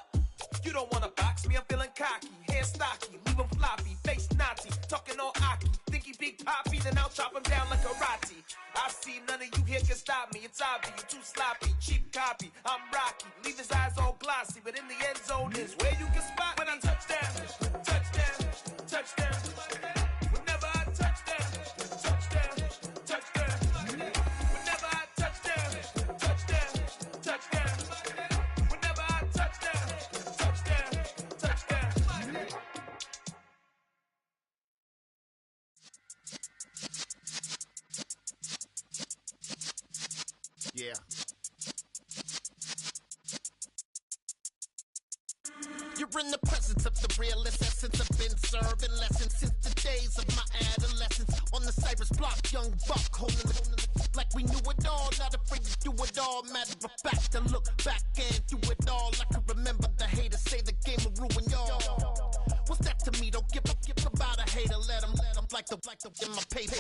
You don't wanna box me, I'm feeling cocky, hair stocky, leave him floppy, face naughty, talking all aki. Think he big poppy, then I'll chop him down like karate. I see none of you here can stop me, it's obvious, you too sloppy, cheap copy. I'm Rocky, leave his eyes all glossy, but in the end zone is where you can spot when I touch down, touchdown, touchdown. Whenever I touch down, touchdown, touchdown. Whenever I touch down, touchdown, touchdown. Whenever I touch down, touchdown, touchdown. Yeah. You're in the presence of the realest essence. I've been serving lessons since the days of my adolescence. On the Cypress block, young buck holding the like we knew it all. Not afraid to do it all. Matter of fact, to look back and do it all. I can remember the haters say the game will ruin y'all. What's that to me? Don't give about a hater. Let them like the in my paper.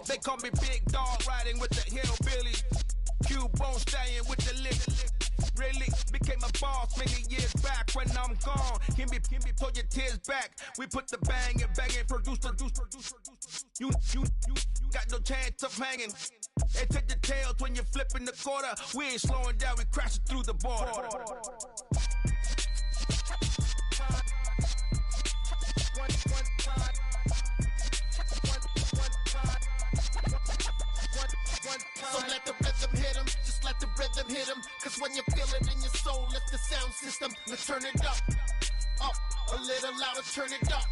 They call me Big Dog, riding with the hillbillies. Cubone staying with the lick. Really became a boss many years back. When I'm gone, can be pull your tears back. We put the bang and produce. You got no chance of hanging. They take the tails when you're flipping the quarter. We ain't slowing down, we crashing through the border. So let the rhythm hit him, just let the rhythm hit him. Cause when you feel it in your soul, lift the sound system. Let's turn it up, a little louder, turn it up,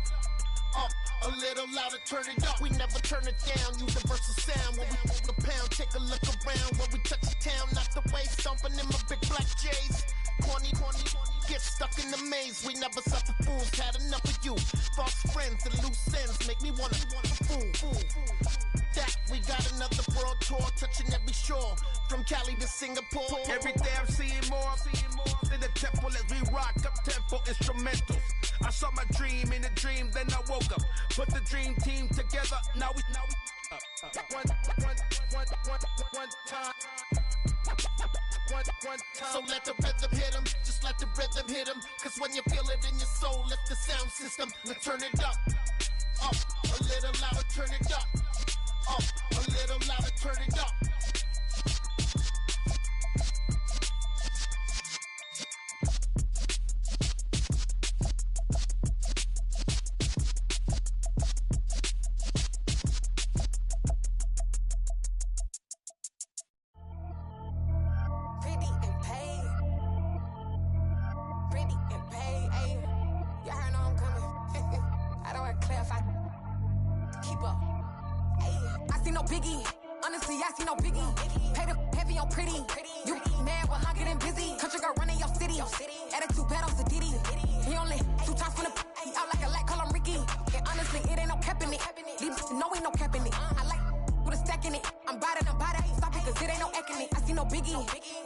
a little louder, turn it up. We never turn it down, universal sound. When we move the pound, take a look around. When we touch the town, not the way, stomping in my big black J's. Corny, get stuck in the maze. We never suffer fools, had enough of you. False friends and loose ends make me wanna fool. That we got another world tour, touching every shore, from Cali to Singapore. Every day I'm seeing more in the temple as we rock up tempo instrumentals. I saw my dream in a dream, then I woke up. Put the dream team together, now we one time. So let the rhythm hit him, just let the rhythm hit him. Cause when you feel it in your soul, lift the sound system. Let's turn it up, a little louder, turn it up, a little louder, turn it up. no biggie.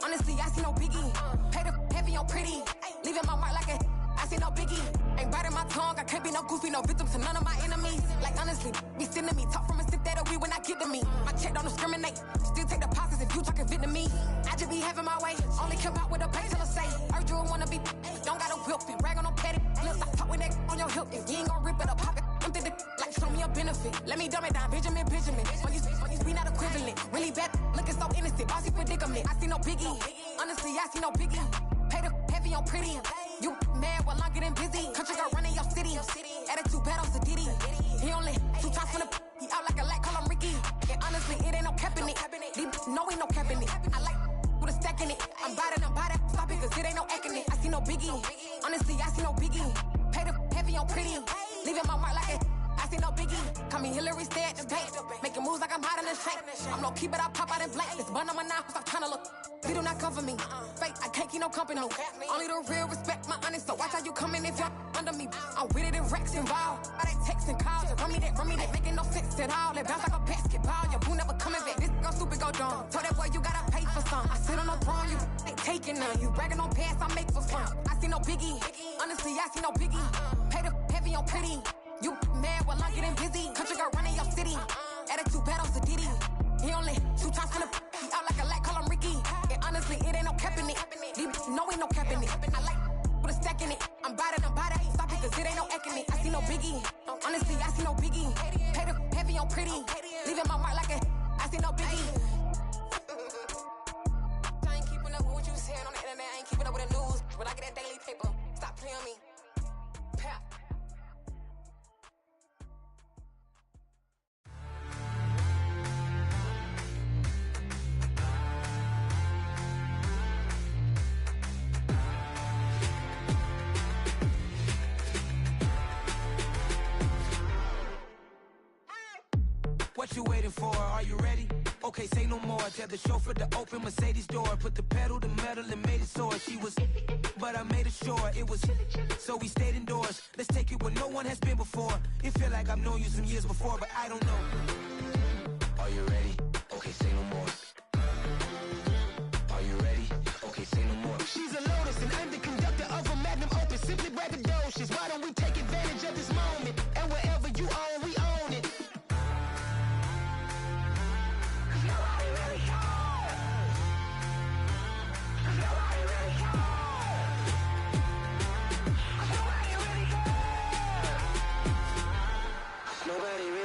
Honestly, I see no biggie. Pay the heavy on pretty. Leaving my mark like a, I see no biggie. Ain't biting my tongue, I can't be no goofy, no victim to none of my enemies. Like honestly, be sending me. Talk from a sip that we when I get to me. My check don't discriminate. Still take deposits if you talking Vietnamese. I just be having my way. Only care about what the pay till I say. Urge you wanna be, don't gotta whip it. Brag on no petty. Let's stop talk with that on your hip. If you ain't gon' rip it up, pop it. Empty the like show me a benefit. Let me dumb it down, Benjamin. On these we not equivalent. Really bad, looking so innocent. Bossy predicament. I see no biggie. Honestly, I see no biggie. Pay the heavy on pretty. You mad while I'm getting busy. Country girl running your city. Attitude bad on Diddy. He only 2 times from the he out like a light, call him Ricky. And honestly, it ain't no cap in it. No, ain't no cap in it. I like with a stack in it. I'm by that. Stop it, cause it ain't no acting it. I see no biggie. Honestly, I see no biggie. Pay the heavy on pretty. Leaving my mark like a I see no biggie. Call me Hillary, stay at the bank. Making moves like I'm hiding in shank. I'm low key, but I pop out in blank. This bun on my knife, stop trying to look. They do not come for me. Fake, I can't keep no company. Only the real respect my honest. So watch how you come in if you're under me. I'm with it in Rex involved. I they text and calls. Run me that. Making no sense at all. They bounce like a basketball. Your boo never coming back. This go stupid, go dumb. Told that boy you gotta pay for some. I sit on no throne, you ain't taking none. You bragging on past, I make for fun. I see no biggie. Honestly, I see no biggie. Pay the heavy on pretty. You mad while I'm getting busy. Country girl running your city. Attitude bad on Diddy. He only 2 times from the he out like a light, call him Ricky. And honestly, it ain't no cap in it. No, ain't no cap in it. I like with a stack in it. I'm by that. Stop it, cause it ain't no acting it. I see no biggie. Honestly, I see no biggie. Pay the heavy on pretty. Leaving my mark like a I see no biggie. I ain't keeping up with what you saying on the internet. I ain't keeping up with the news. When I get that daily paper, stop playing me. Pap. What you waiting for? Are you ready? Okay, say no more. Tell the chauffeur to open Mercedes door. Put the pedal to metal and made it soar. She was, but I made it sure it was. So we stayed indoors. Let's take it where no one has been before. It feel like I've known you some years before, but I don't know. Are you ready? Okay, say no more. Are you ready? Okay, say no more. She's a Lotus and I'm the conductor of a Magnum Opus. Simply braggadocious. Why don't we take advantage of this moment? And wherever you own, we own it.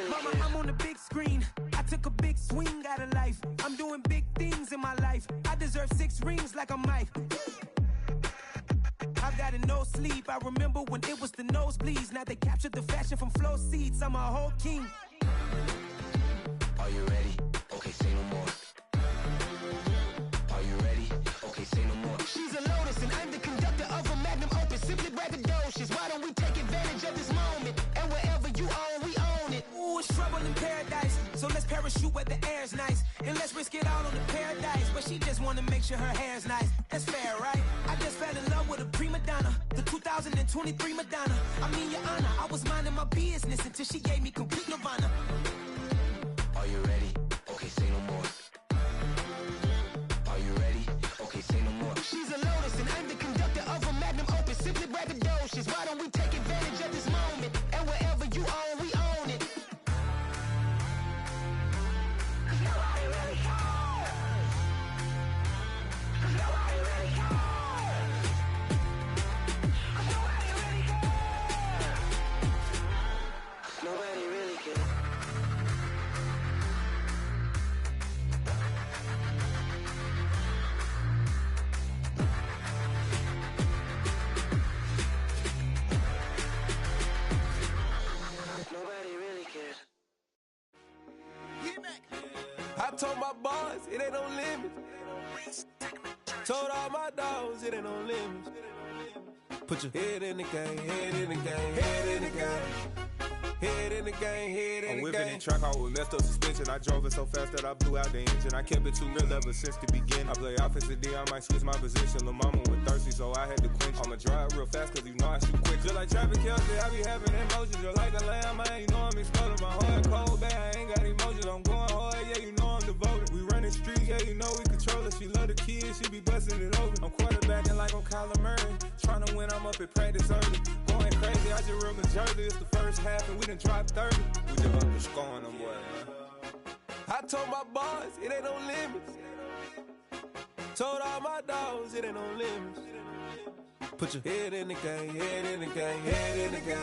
Mama, I'm on the big screen. I took a big swing out of life. I'm doing big things in my life. I deserve 6 rings like a Mike. I've got no sleep. I remember when it was the nosebleeds. Now they captured the fashion from flow seats. I'm a whole king. Are you ready? Okay, say no more. Are you ready? Okay, say no more. She's a Lotus and I'm the conductor of a Magnum Opus. Simply braggadocious. Why don't we take advantage of this moment? And wherever you own, we own it. Ooh, it's trouble in paradise. So let's parachute where the air's nice. And let's risk it all on the paradise. But she just wanna make sure her hair's nice. That's fair, right? I just fell in love with a prima donna. The 2023 Madonna. I mean, your honor, I was minding my business until she gave me complete nirvana. Are you ready? Okay, say no more. Are you ready? Okay, say no more. She's a Lotus and I'm the conductor of a Magnum Opus. Simply braggadocious. Why don't we take advantage of this moment? And wherever you own, we own it. Cause nobody really cares. Cause nobody really cares. Cause nobody really cares. Nobody really cares. I told my boys, it ain't no limits. Told all my dogs, it ain't no limits. Put your head in the game, head in the game, head in the game. Head in the game, head in the game. I'm whipping in track, I was messed up suspension. I drove it so fast that I blew out the engine. I kept it too real ever since the beginning. I play offensive D, I might switch my position. Lil' mama was thirsty, so I had to quench. I'ma drive real fast, cause you know I shoot quick. Just like traffic Kelsey, I be having emotions. Just like a lamb, man, you know I'm exploding. My heart cold, bad, I ain't got emotions. I'm going hard, yeah, you know I'm devoted. We running streets, Yeah, you know we control her. She love the kids, she be busting it over. I'm quarterbacking like I'm Kyler Murray. Trying to win, I'm up at practice early. Going crazy, I just rode New Jersey. It's the first half and we done dropped 30. We just up to scoring them, boy, man. I told my boys, it ain't no limits. Told all my dogs, it ain't no limits. Put your head in the game, head in the game, head in the game.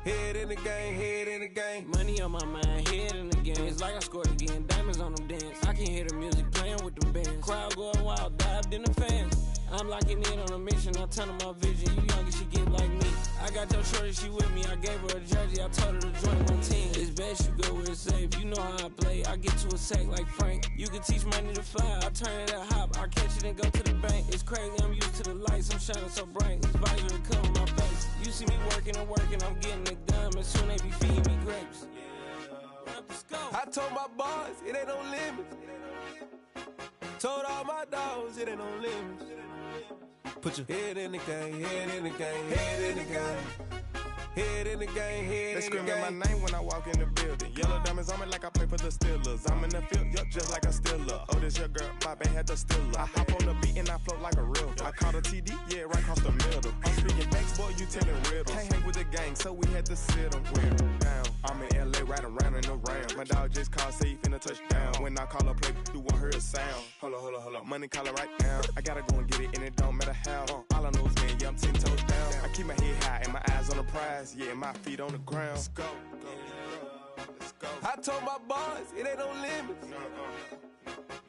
Head in the game, head in the game. Money on my mind, head in the game. It's like I scored again, diamonds on them dance. I can hear the music playing with them bands. Crowd going wild, dived in the fans. I'm locking in on a mission, I tell her my vision. You younger, she get like me. I got your shorty, she with me. I gave her a jersey, I told her to join my team. It's best you go where it's safe. You know how I play. I get to a sack like Frank. You can teach money to fly. I turn it a hop. I catch it and go to the bank. It's crazy, I'm used to the lights. I'm shining so bright. This visor to cover my face. You see me working and working. I'm getting it done. And soon they be feeding me grapes. Let's go. I told my boys, it ain't no limits. Told all my dogs, it ain't no limits. Put your head in the game, head in the game, head in the game. Head in the game, head They in the game. screaming my name when I walk in the building. Yellow diamonds on me like I play for the Steelers. I'm in the field, yup, just like a Steeler. Oh, this your girl, my band had the Steeler. I hop on the beat and I float like a river. I caught a TD, yeah, right across the middle. I'm speaking facts, boy, you telling riddles. Can't hang with the gang, so we had to sit them down. I'm in LA, riding around in the round. My dog just called, say he finna touchdown. When I call a play, do want her a sound. Hold up, money calling right now. I gotta go and get it, and it don't matter how. All I know is, man, yeah, I'm 10 toes down. I keep my head high and my eyes on the prize. Yeah, my feet on the ground. Let's go. Let's go. I told my boys, it ain't no limits.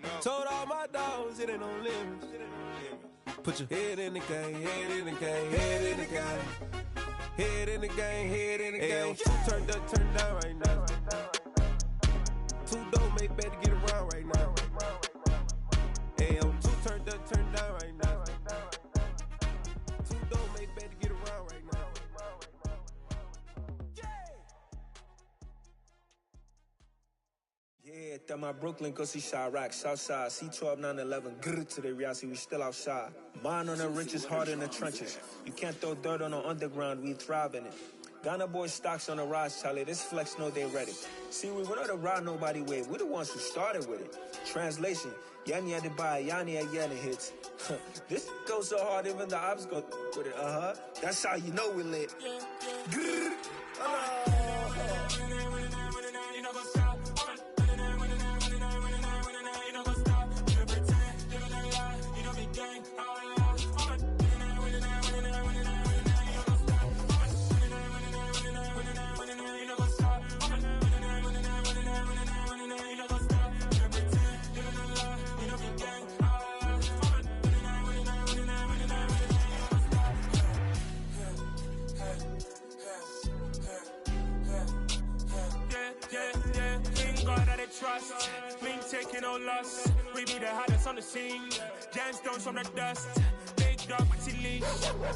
No. Told all my dogs, it ain't no limits. Put your head in the game, head in the game, head in the game. Head in the game, head in the game. Two turned up, turned down right now. Two don't make bet to get around right now. Two turned up, turned down right now. Two don't make bet to get around right now. Yeah, that my Brooklyn, go see Chirac, Southside, C12, 911, grrr to the reality, we still outside. Mine on the riches, hard in the trenches. You can't throw dirt on the underground, we thrive in it. Ghana boys stocks on the rise, Charlie, this flex know they ready. See, we not to ride nobody wave, we the ones who started with it. Translation, Yanni had to buy, Yanni had Yanni hits. This goes so hard, even the ops go with it, That's how you know we lit. Grrr. Trust, me taking no loss. We be the hottest on the scene. Gemstones from the dust. Big dog with the leash.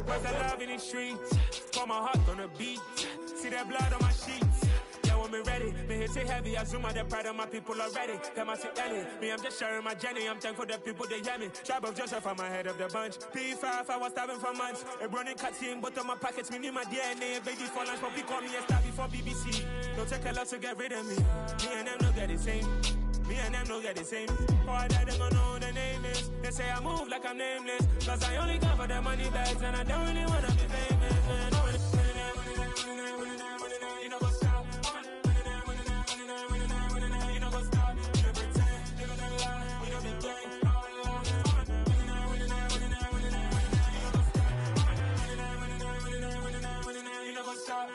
Where's the love in the streets? Pour my heart on the beat. See that blood on my sheets. Yeah, when me ready, me hit it heavy. I zoom out the pride of my people already. Them I see Ellie. Me, I'm just sharing my journey. I'm thankful the people they hear me. Tribe of Joseph, I'm ahead of the bunch. P5, I was starving for months. A running cutscene, but on my pockets, me need my DNA. Baby for lunch, but we call me a star before BBC. Don't take a lot to get rid of me. Me and them no get the same. Me and them no get the same. Boy, that them gonna know who the name is. They say I move like I'm nameless. Cause I only come for the money bags and I don't really wanna be famous. You know what's up? You know what's up? You don't pretend, you don't lie, you don't be gang. You know what's up?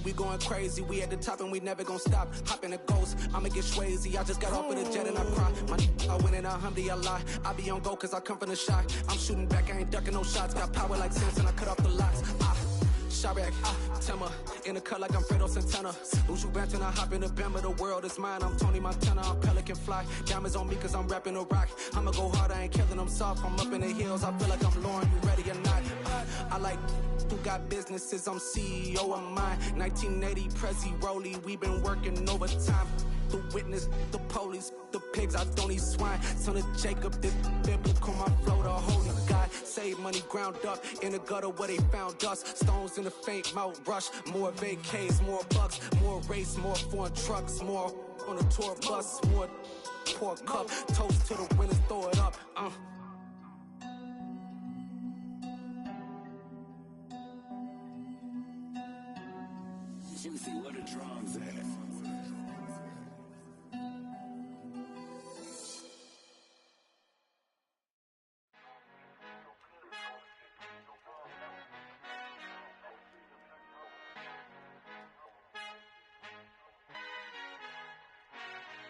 We going crazy, we at the top and we never gonna stop. Hop in a ghost, I'ma get swayzy. I just got off with a jet and I cry. I win in a Humvee, I lie. I be on go cause I come from the shot. I'm shooting back, I ain't ducking no shots. Got power like Samson, I cut off the lots. Chirac, Timmer, in the cut like I'm Fredo Santana. Lose you bench and I hop in the Bama, the world is mine. I'm Tony Montana, I'm Pelican Fly. Diamonds on me cause I'm rapping a rock. I'ma go hard, I ain't killing them soft. I'm up in the hills, I feel like I'm Lauren, you ready or not? I like who got businesses, I'm CEO of mine. 1980 Prezi Rolly, we been working overtime. The witness, the police, the pigs, I don't eat swine. Son of Jacob, this biblical, my flow, the holy God. save money ground up in the gutter where they found us. Stones in the faint mouth rush. More vacays, more bucks, more race, more foreign trucks, more on a tour bus, more pour cup. Toast to the winners, throw it up. Juicy, where the drums at?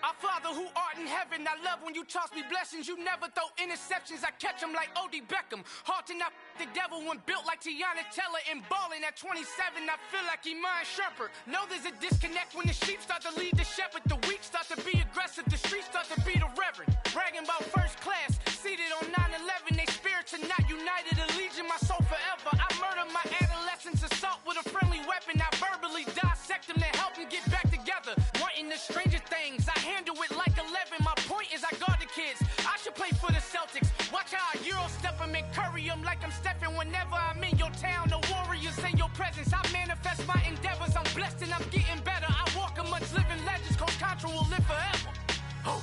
Our Father who art in heaven, I love when you toss me blessings. You never throw interceptions, I catch them like O.D. Beckham. Hard to not the devil when built like Tiana Teller and balling at 27. I feel like Iman Shumpert. Know there's a disconnect when the sheep start to lead the shepherd. The weak start to be aggressive, the streets start to be the reverend. Bragging about first class, seated on 9/11. They spirits are not united, a legion, my soul forever. I murder my adolescence, assault with a friendly weapon. I verbally dissect them to help them get back together. Wanting the stranger things, I handle it like 11. My point is I guard the kids. I should play for the Celtics. Watch how I Euro step them and curry them like I'm stepping. Whenever I'm in your town, the Warriors in your presence. I manifest my endeavors. I'm blessed and I'm getting better. I walk amongst living legends. Coach Contra will live forever. Oh.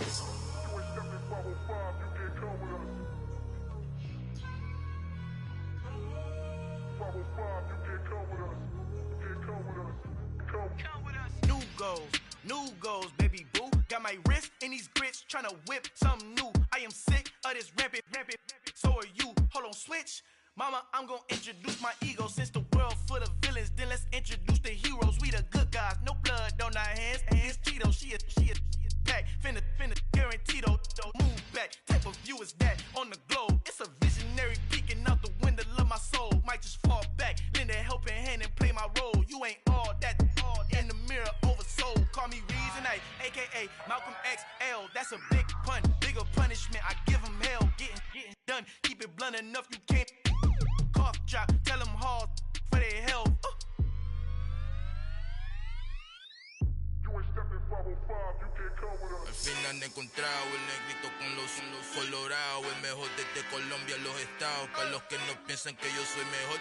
New goals, baby boo. Got my wrist in these grits, tryna whip something new. I am sick of this rampant. So are you. Hold on, switch. Mama, I'm gonna introduce my ego. Since the world full of villains, then let's introduce the heroes. We the good guys, no blood on our hands. It's Tito, she is back. Finna, guaranteed, move back. Type of view is that on the globe. It's a visionary peeking out the window of my soul. Might just fall back, lend a helping hand and play my role. You ain't all that in the mirror oversold. Call me Reason A, aka Malcolm XL. That's a big pun, bigger punishment. I give him hell, getting done. Keep it blunt enough, you can't cough drop. Tell them hard for their health. Al fin han encontrado el negrito con los colorados, el mejor desde Colombia, los estados. Para los que no piensan que yo soy mejor,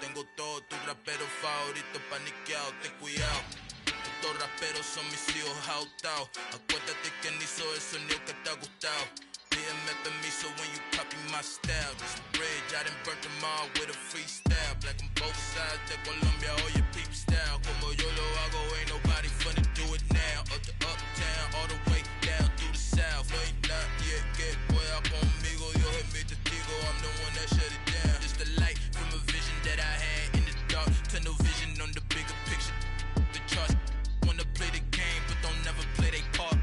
tengo todos tus raperos favoritos paniqueados, ten cuidado. Estos raperos son mis hijos adoptados. Acuérdate quién hizo el sonido que te ha gustado. Pídeme permiso when you copy my style. This bridge, I done burnt them all with a freestyle. Black on both sides de Colombia, oye peep style. Como yo lo hago, ain't nobody finna do it now. Up to uptown, all the way down through the south. No hay nadie que pueda conmigo, Dios es mi testigo. I'm the one that shut it down. Just the light from a vision that I had in the dark. Tunnel vision on the bigger picture. The charts wanna play the game, but don't never play their part.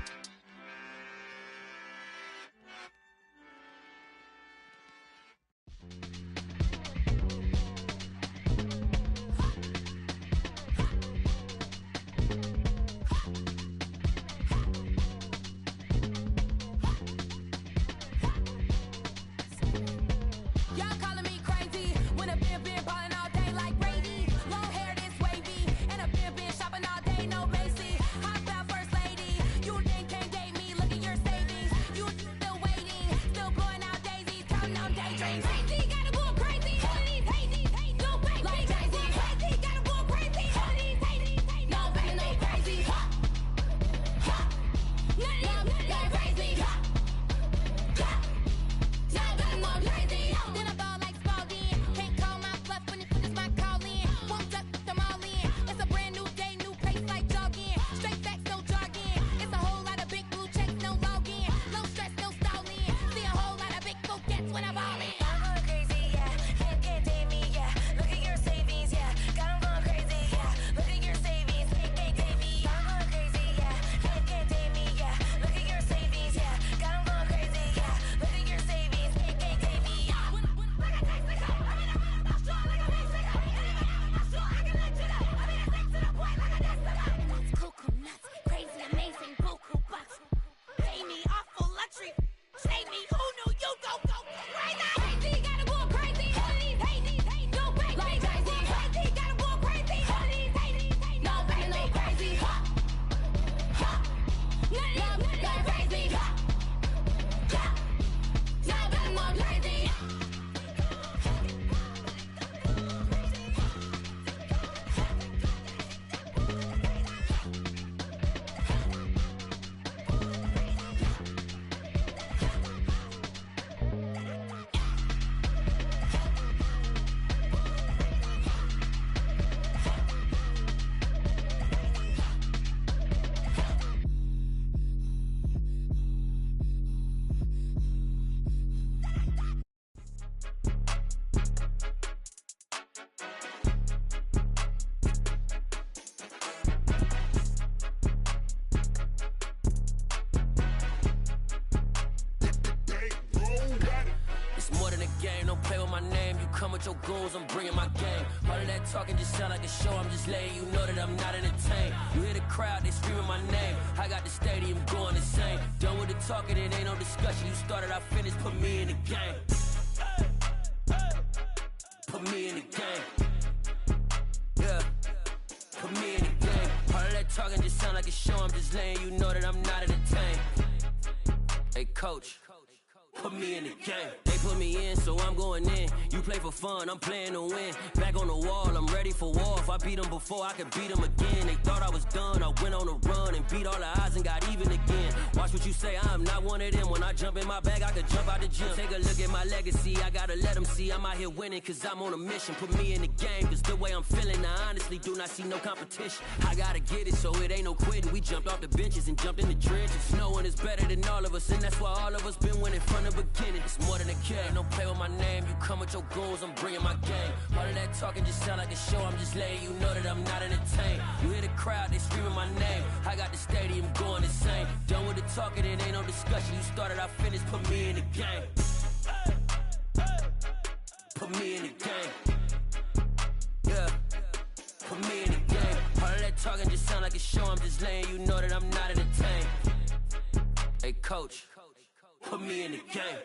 play with my name. You come with your goons, I'm bringing my game. All of that talking just sound like a show. I'm just letting you know that I'm not entertained. You hear the crowd, they screaming my name. I got the stadium going insane. Done with the talking, it ain't no discussion. You started, I finished, put me in the game. Put me in the game. Yeah. Put me in the game. All of that talking just sound like a show. I'm just letting you know that I'm not entertained. Hey, coach. Put me in the game. They put me in, so I'm going in. You play for fun, I'm playing to win. Back on the wall, I'm ready for war. If I beat them before, I could beat them again. They thought I was done, I went on a run and beat all the odds and got even again. Watch what you say, I'm not one of them. When I jump in my bag, I could jump out the gym. Take a look at my legacy, I gotta let them see I'm out here winning, cause I'm on a mission. Put me in the game, cause the way I'm feeling, I honestly do not see no competition. I gotta get it, so it ain't no quitting. We jumped off the benches and jumped in the trenches. No one is better than all of us, and that's why all of us been winning from the beginning. It's more than a game, don't play with my name. You come with your goons, I'm bringing my game. All of that talking just sound like a show. I'm just letting you know that I'm not entertained. You hear the crowd, they screaming my name. I got the stadium going insane. Done with the talking, it ain't no discussion. You started, I finished, put me in the game. Put me in the game. Yeah. Put me in the game. All of that talking just sound like a show. I'm just letting you know that I'm not entertained. Hey, coach. Put me in the game.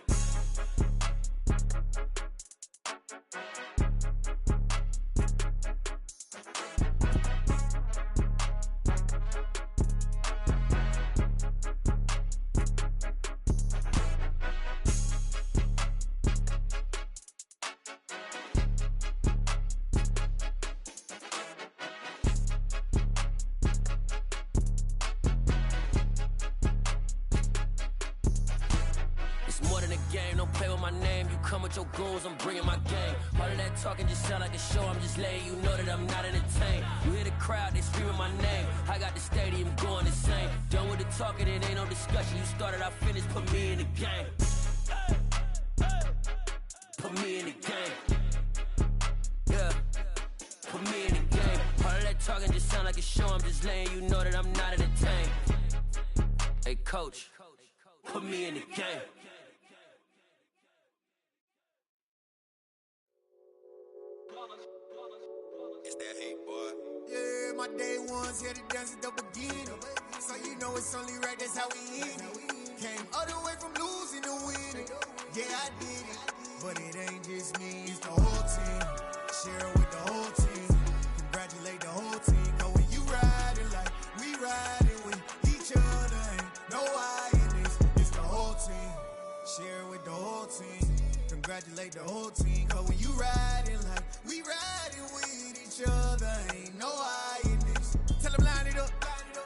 Your goons, I'm bringing my game. All of that talking just sound like a show. I'm just letting you know that I'm not entertained. You hear the crowd, they screaming my name. I got the stadium going insane. Done with the talking, it ain't no discussion. You started, I finished, put me in the game. Put me in the game. Yeah. Put me in the game. All of that talking just sound like a show. I'm just letting you know that I'm not entertained. Hey, coach. Put me in the game. It's that hate, boy. Yeah, my day ones here to dance at the beginning. So you know it's only right, that's how we end it. Came all the way from losing to winning. Yeah, I did it. But it ain't just me, it's the whole team. Share it with the whole team. Congratulate the whole team. Cause when you riding like we riding with each other, ain't no I in this. It's the whole team. Share it with the whole team. Congratulate the whole team. Cause when you riding like we riding with each other, ain't no I in this. Tell them line it up.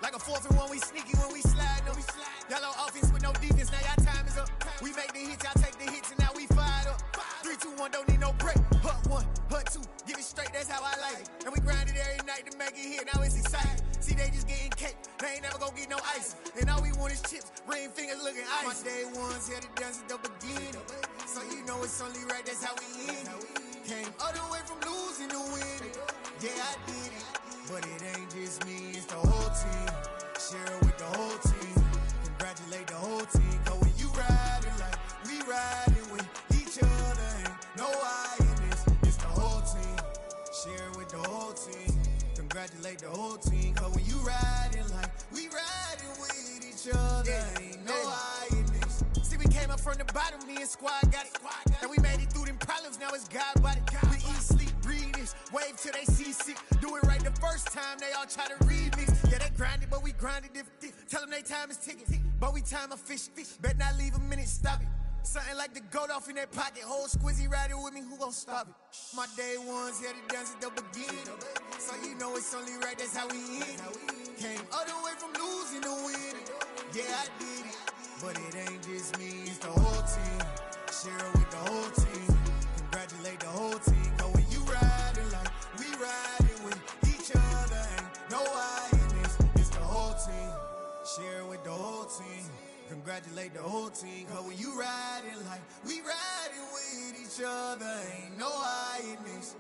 Like a 4th and 1, we sneaky when we slide them. Yellow offense with no defense, now y'all time is up. We make the hits, y'all take the hits, and now we fired up. 3, 2, 1, don't need no break. Hut 1, hut 2, give it straight, that's how I like it. And we grind it every night to make it hit, now it's exciting. See, they just getting cake, they ain't never gonna get no ice. And all we want is chips, ring fingers looking ice. My day ones here to dance at the beginning. So you know it's only right, that's how we end it. Came all the way from losing to winning. Yeah, I did it. But it ain't just me, it's the whole team. Share it with the whole team. Congratulate the whole team. Cause when you riding like we riding with each other, ain't no I in this. It's the whole team. Share it with the whole team. Congratulate the whole team. Cause when you riding like we riding with each other, ain't no I in this. See, we came up from the bottom, me and squad got it. And we made it through them problems, now it's God body. We eat, sleep, breathe this, wave till they see sick. Do it right the first time, they all try to remix. Yeah, they grinded, but we grinded different. Tell them they time is ticking, but we time a fish. Bet not leave a minute, stop it. Something like the goat off in their pocket. Whole squizzy riding with me, who gon' stop it? My day ones here to dance at the beginning. So you know it's only right, that's how we end it. Came all the way from losing to winning. Yeah, I did it. But it ain't just me, it's the whole team. Share it with the whole team. Congratulate the whole team. Cause when you riding like we riding with each other, ain't no I in this. It's the whole team. Share it with the whole team. Congratulate the whole team. Cause when you riding like we riding with each other, ain't no I in this.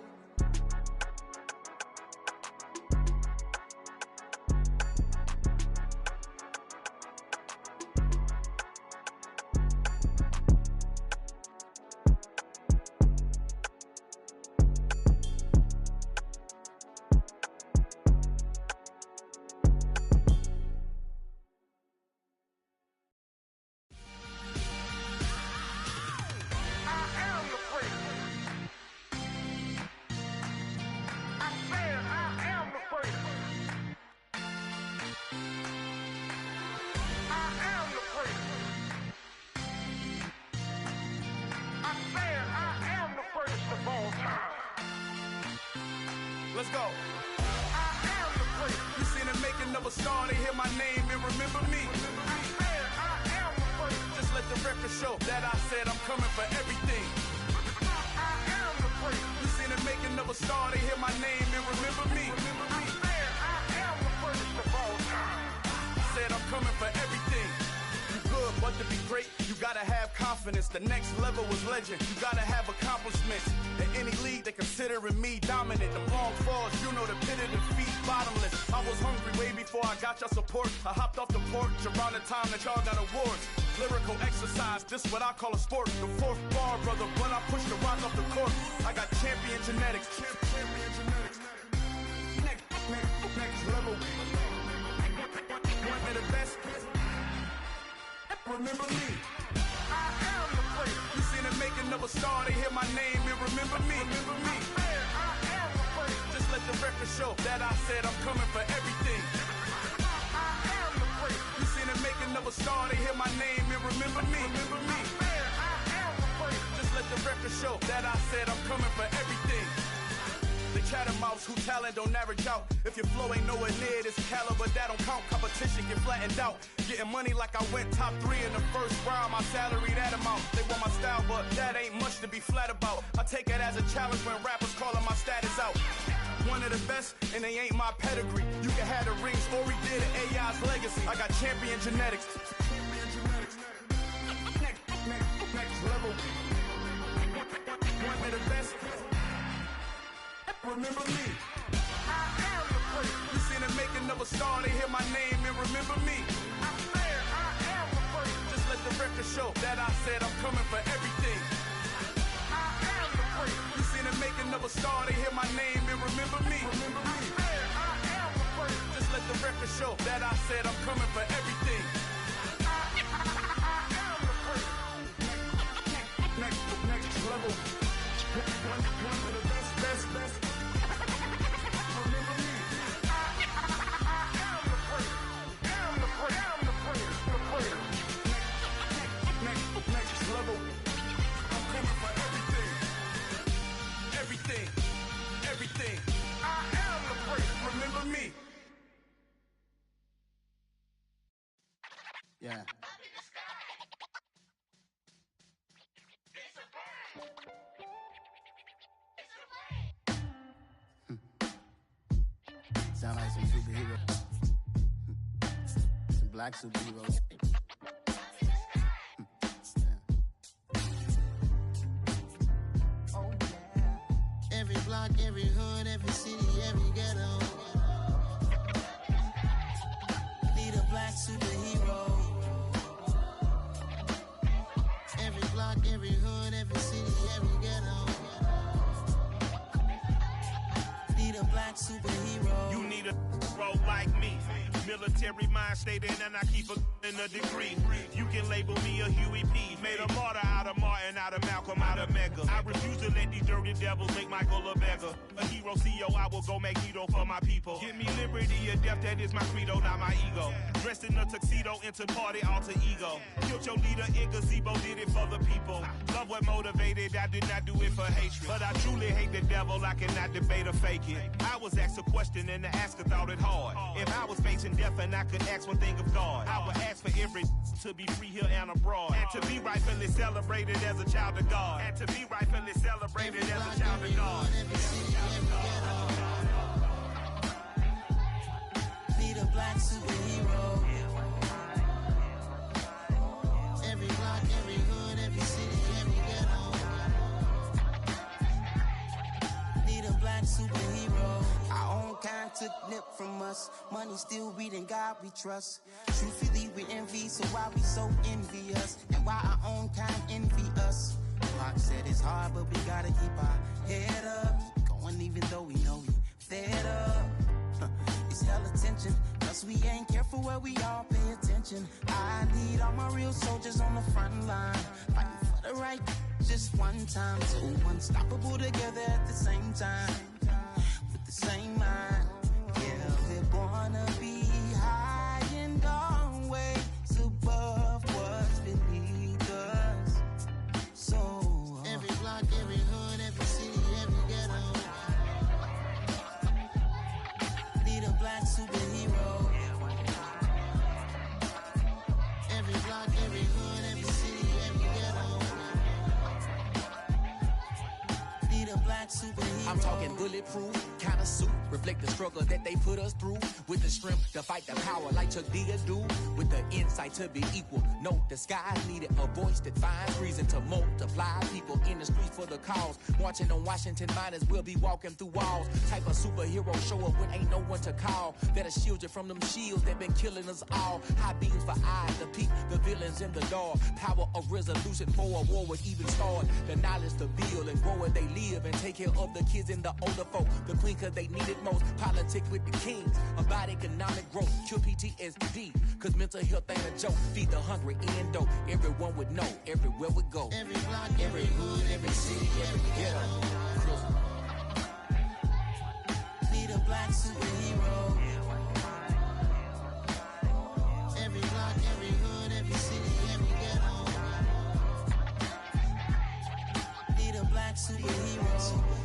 Let's go. You seen the making of a star, they hear my name and remember me. Just let the record show that I said I'm coming for everything. You seen the making of a star, they hear my name and remember me. Said I'm coming for everything. You good, but to be great, you gotta have confidence. The next level was legend. You gotta have accomplishments. In any league, they considering me dominant. The long falls, you know the pit of defeat, bottomless. I was hungry way before I got your support. I hopped off the porch around the time that y'all got awards. Lyrical exercise, this what I call a sport. The fourth bar, brother, when I push the rock off the court. I got champion genetics. Champion genetics. Next level. One of the best. Remember me. I am the place. You seen the making of a star, they hear my name and remember me. Remember me. I am the place. Just let the record show that I said I'm coming for everything. I am the place. You seen the making of a star, they hear my name and remember me. Remember me. I am the place. Just let the record show that I said I'm coming for everything. The chattermouths who talent don't average out. If your flow ain't nowhere near this caliber, that don't count. Competition get flattened out. Getting money like I went top 3 in the first round. My salary that amount. They want my style, but that ain't much to be flat about. I take it as a challenge when rappers calling my status out. One of the best, and they ain't my pedigree. You can have the rings, or he did an AI's legacy. I got champion genetics. Next level. One of the best. Remember me. I am the place. You seen the making of a star, they hear my name and remember me. I said I am the place. Just let the record show that I said I'm coming for everything. I am the place. You seen the making of a star, they hear my name and remember me. Remember me. I said I am the place. Just let the record show that I said I'm coming for everything. I am the place. Next level. One of the best. Everything. I am the place. Remember me. Yeah. Sound like some superheroes. Some black superheroes. Every block, every hood, every city, every ghetto. Need a black superhero. Every block, every hood, every city, every ghetto. Need a black superhero. You need a bro like me. Military mind stated, and I keep in a degree. You can label me a Huey P. Made a martyr out of Martin, out of Malcolm, out of Mega. I refuse to let these dirty devils make Michael a beggar. A hero CEO, I will go Magneto for my people. Give me liberty or death, that is my credo, not my ego. Dressed in a tuxedo, into party, alter ego. Killed your leader in gazebo, did it for the people. Love what motivated, I did not do it for hatred. But I truly hate the devil, I cannot debate or fake it. I was asked a question and the asker thought it hard. If I was facing death and I could ask one thing of God, I would ask for every to be free here and abroad, and to be rightfully celebrated as a child of God, and to be rightfully celebrated as a child of God. Need a black superhero. Every block, every hood, every city, every ghetto. Need a black superhero. Our own kind took nip from us. Money still reading God we trust. Truthfully we envy, so why we so envious? And why our own kind envy us? Pac said it's hard, but we gotta keep our head up. Going even though we know we fed up. It's hella tension, plus we ain't careful where we all pay attention. I need all my real soldiers on the front line, fighting for the right just one time. So unstoppable together at the same time, with the same mind. Yeah, we're gonna be high and always above what's beneath us. So every block, every hood, every city, every ghetto. I'm talking bulletproof kind of suit. Reflect the struggle that they put us through. With the strength to fight the power like Chuck D do. With the insight to be equal. No disguise needed. A voice that finds reason to multiply. People in the streets for the cause. Marching on Washington miners will be walking through walls. Type of superhero show up when ain't no one to call. That'll shield you from them shields that been killing us all. High beams for eyes to peep the villains in the dark. Power of resolution for a war would even start. The knowledge to build and grow where they live and take care of the kids and the older folk. The queen cause they need it most. Politic with the kings. About economic growth. Cure PTSD. Cause mental health ain't a joke. Feed the hungry and dope. Everyone would know. Everywhere we go. Every block, every hood, every city, every ghetto. Need a black superhero. Every block, every hood, every city, every ghetto. Need a black superhero.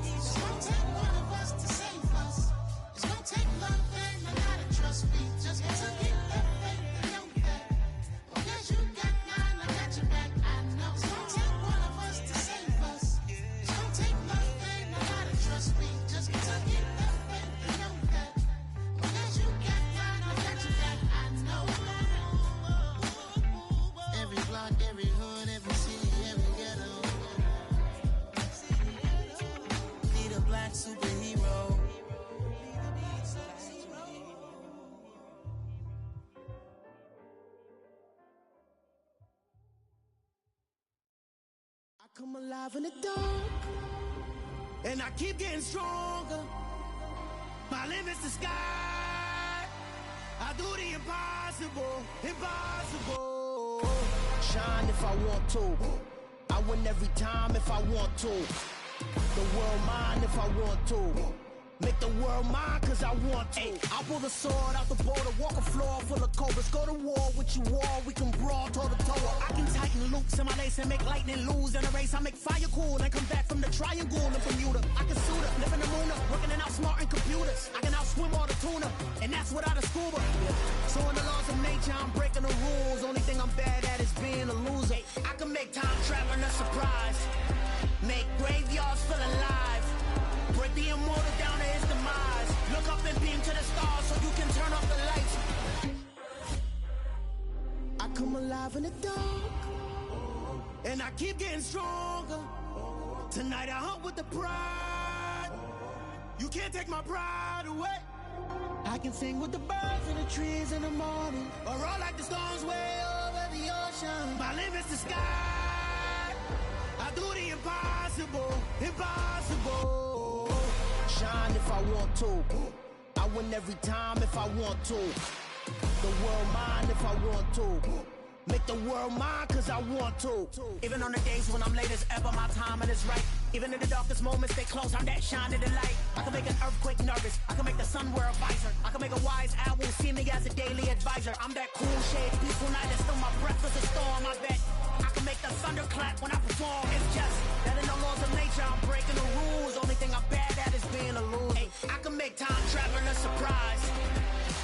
It's gonna take one of us to save us. It's gonna take love and a lot of trust. We just got to get that faith and know that. Because you got mine, I got your back. I know. It's gonna take one of us to save us. It's gonna take love and a lot of trust. We just got to get that faith and know that. Because you got mine, I got your back. I know. Every block, every hood, every city, every ghetto. Need a black superhero. I come alive in the dark, and I keep getting stronger. My limit's the sky. I do the impossible, impossible. Shine if I want to. I win every time if I want to. The world mine if I want to. Make the world mine cause I want to. Ay, I'll pull the sword out the border, walk a floor full of cobras. Go to war with you all, we can brawl toe to toe. I can tighten loops in my lace and make lightning lose in a race. I make fire cool and come back from the triangle in Bermuda. I can suit up, live in the moon up, working and outsmarting computers. I can outswim all the tuna, and that's without a scuba. So in the laws of nature, I'm breaking the rules. Only thing I'm bad at is being a loser. I can make time traveling a surprise. Make graveyards feel alive. Break the immortal down to his demise. Look up and beam to the stars so you can turn off the lights. I come alive in the dark, and I keep getting stronger. Tonight I hunt with the pride. You can't take my pride away. I can sing with the birds and the trees in the morning, or roll like the storms way over the ocean. My limit's the sky. I do the impossible, impossible. Shine if I want to. I win every time if I want to. The world mine if I want to. Make the world mine cause I want to. Even on the days when I'm late as ever, my timing is right. Even in the darkest moments, stay close, I'm that shine of the light. I can make an earthquake nervous, I can make the sun wear a visor. I can make a wise owl see me as a daily advisor. I'm that cool shade, peaceful night that's still my breath is a storm, I bet. I can make the thunder clap when I perform. It's just that in the laws of nature, I'm breaking the rules. Only thing I'm bad at is being a loser. Hey, I can make time traveling a surprise.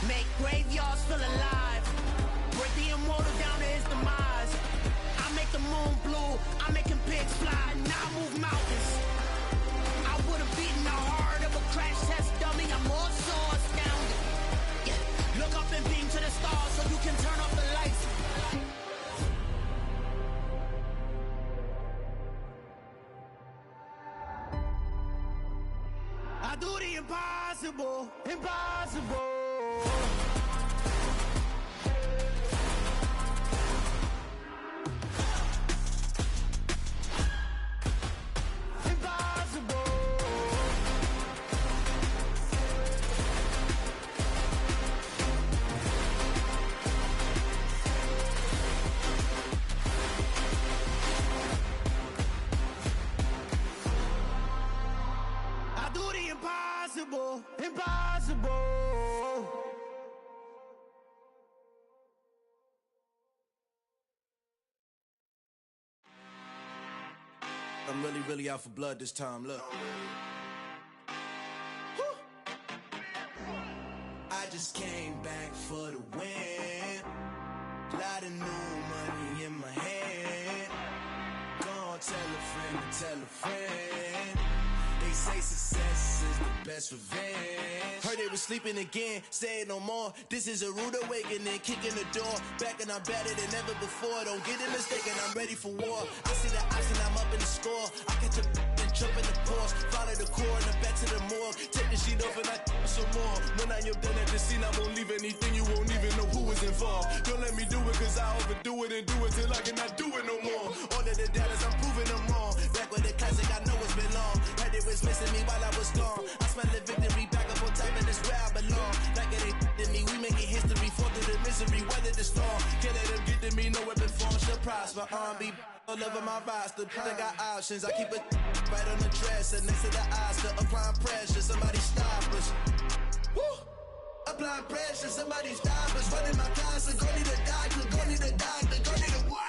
Make graveyards feel alive. Break the immortal down to his demise. I make the moon blue. I'm making pigs fly. Now I move mountains. I would have beaten the heart of a crash test dummy. I'm more so astounded. Yeah. Look up and beam to the stars so you can turn off the lights. I do the impossible, impossible. Impossible, impossible. I'm really out for blood this time, look. I just came back for the win. Lot of new money in my hand. Go on, tell a friend to tell a friend. They say success is the best revenge. Heard they was sleeping again, say it no more. This is a rude awakening, kicking the door. Back and I'm better than ever before. Don't get it mistaken, I'm ready for war. I see the option, I'm up in the score. I catch a and jump in the Porsche. Follow the core and the back to the morgue. Take the sheet off and I some more. When I am done at the scene, I won't leave anything. You won't even know who is involved. Don't let me do it, cause I overdo it and do it till I cannot do it no more. All of the doubters, I'm proving them wrong. Back with the classic, I know it's been long. Heard it was missing me while I was gone. I smell the victory, back up on time, and it's where I belong. Like it ain't to me, we making history. Fall through the misery, weather the storm. Can't let them get to me, no weapon form should prosper. R&B all over my roster, I got options. I keep it right on the dresser, next to the Oscar. Applying pressure, somebody stop us. Woo! Applying pressure, somebody stop us. Running my casa, go need a doctor, go need a doctor, go need a what?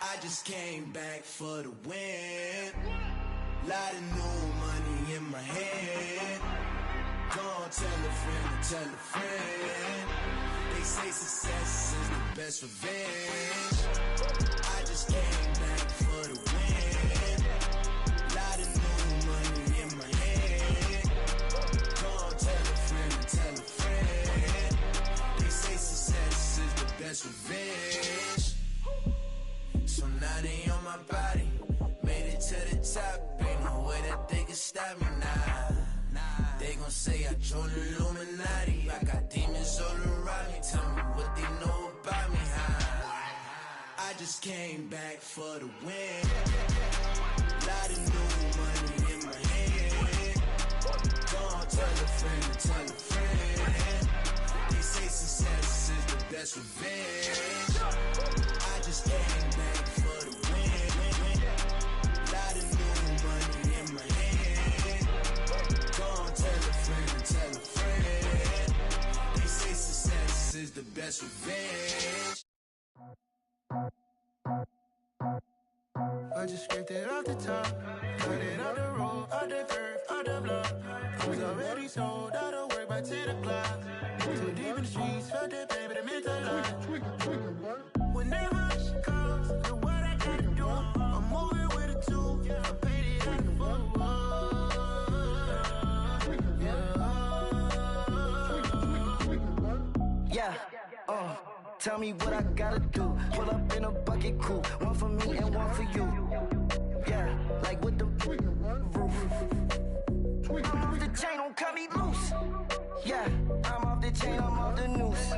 I just came back for the win. Lot of new money in my hand. Gonna tell a friend to tell a friend. They say success is the best revenge. I just came back for the win. Lot of new money in my hand. Gonna tell a friend to tell a friend. They say success is the best revenge. So now they on my body. Made it to the top. Ain't no way that they can stop me now. They gon' say I joined the Illuminati. I got demons all around me. Tell me what they know about me, huh? I just came back for the win. Lot of new money in my hand. Gonna tell a friend to tell a friend. They say success is the best revenge. I just came back for the win. Lot of new money in my hand. Gonna tell a friend to tell a friend. They say success is the best revenge. I just scraped it off the top, cut it off the road, off the curve, off the block. I was already sold out of work by 10 o'clock. Too deep in the streets, felt that pain, but it meant a lot. When that rush comes, look what I gotta do. I'm moving with a two, I paid it out the full. Yeah, tell me what I gotta do. Pull up in a bucket crew, one for me and one for you. Yeah, like with the roof. I'm off the chain, don't cut me loose. Yeah, I'm off the chain, I'm off the noose.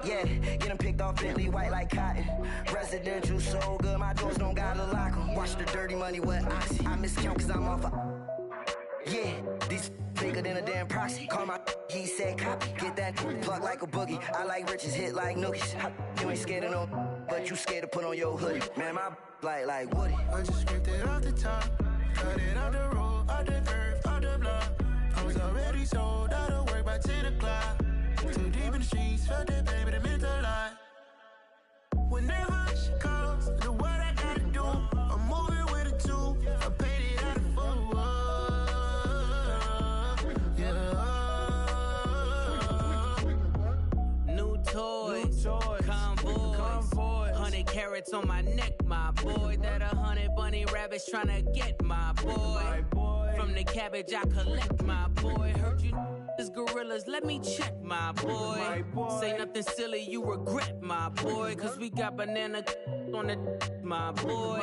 Yeah, getting picked off Bentley white like cotton. Residential so good, my doors don't gotta lock 'em. Watch the dirty money with Oxy. I miscount cause I'm off yeah, these bigger than a damn proxy. Call my he said copy. Get that plug like a boogie. I like riches, hit like nookies. You ain't scared of no, but you scared to put on your hoodie. Man, my like Woody. I just scraped it off the top, cut it off the road, off the curve, off the block. I was already sold out of work by 10 o'clock. Too deep in the streets, felt that pain, but it meant a lot. When that rush comes, look what I gotta do. I'm moving with a two, I paid it out of full. Toys, convoys, 100 carats on my neck, my boy. That 100 bunny rabbits tryna get my boy. From the cabbage I collect, my boy. Heard you is gorillas, let me check, my boy. Say nothing silly, you regret, my boy. Cause we got banana on the my boy.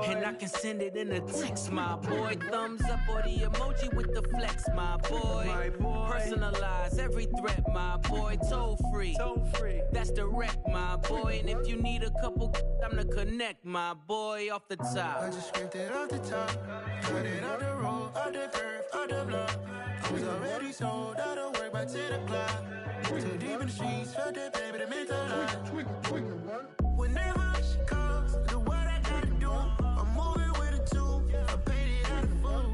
And I can send it in a text, my boy. Thumbs up or the emoji with the flex, my boy. Personalize every threat, my boy. Toll free. That's direct, my boy. And if you need a couple, I'm to connect, my boy, off the top. I just scraped it off the top, cut it off the road, off the curve, off the block. I was already sold out of work by 10 o'clock. Too deep in the streets, felt that pain, but it meant a lot. When that rush comes, look what I gotta do. I'm moving with a two, I paid it out of full.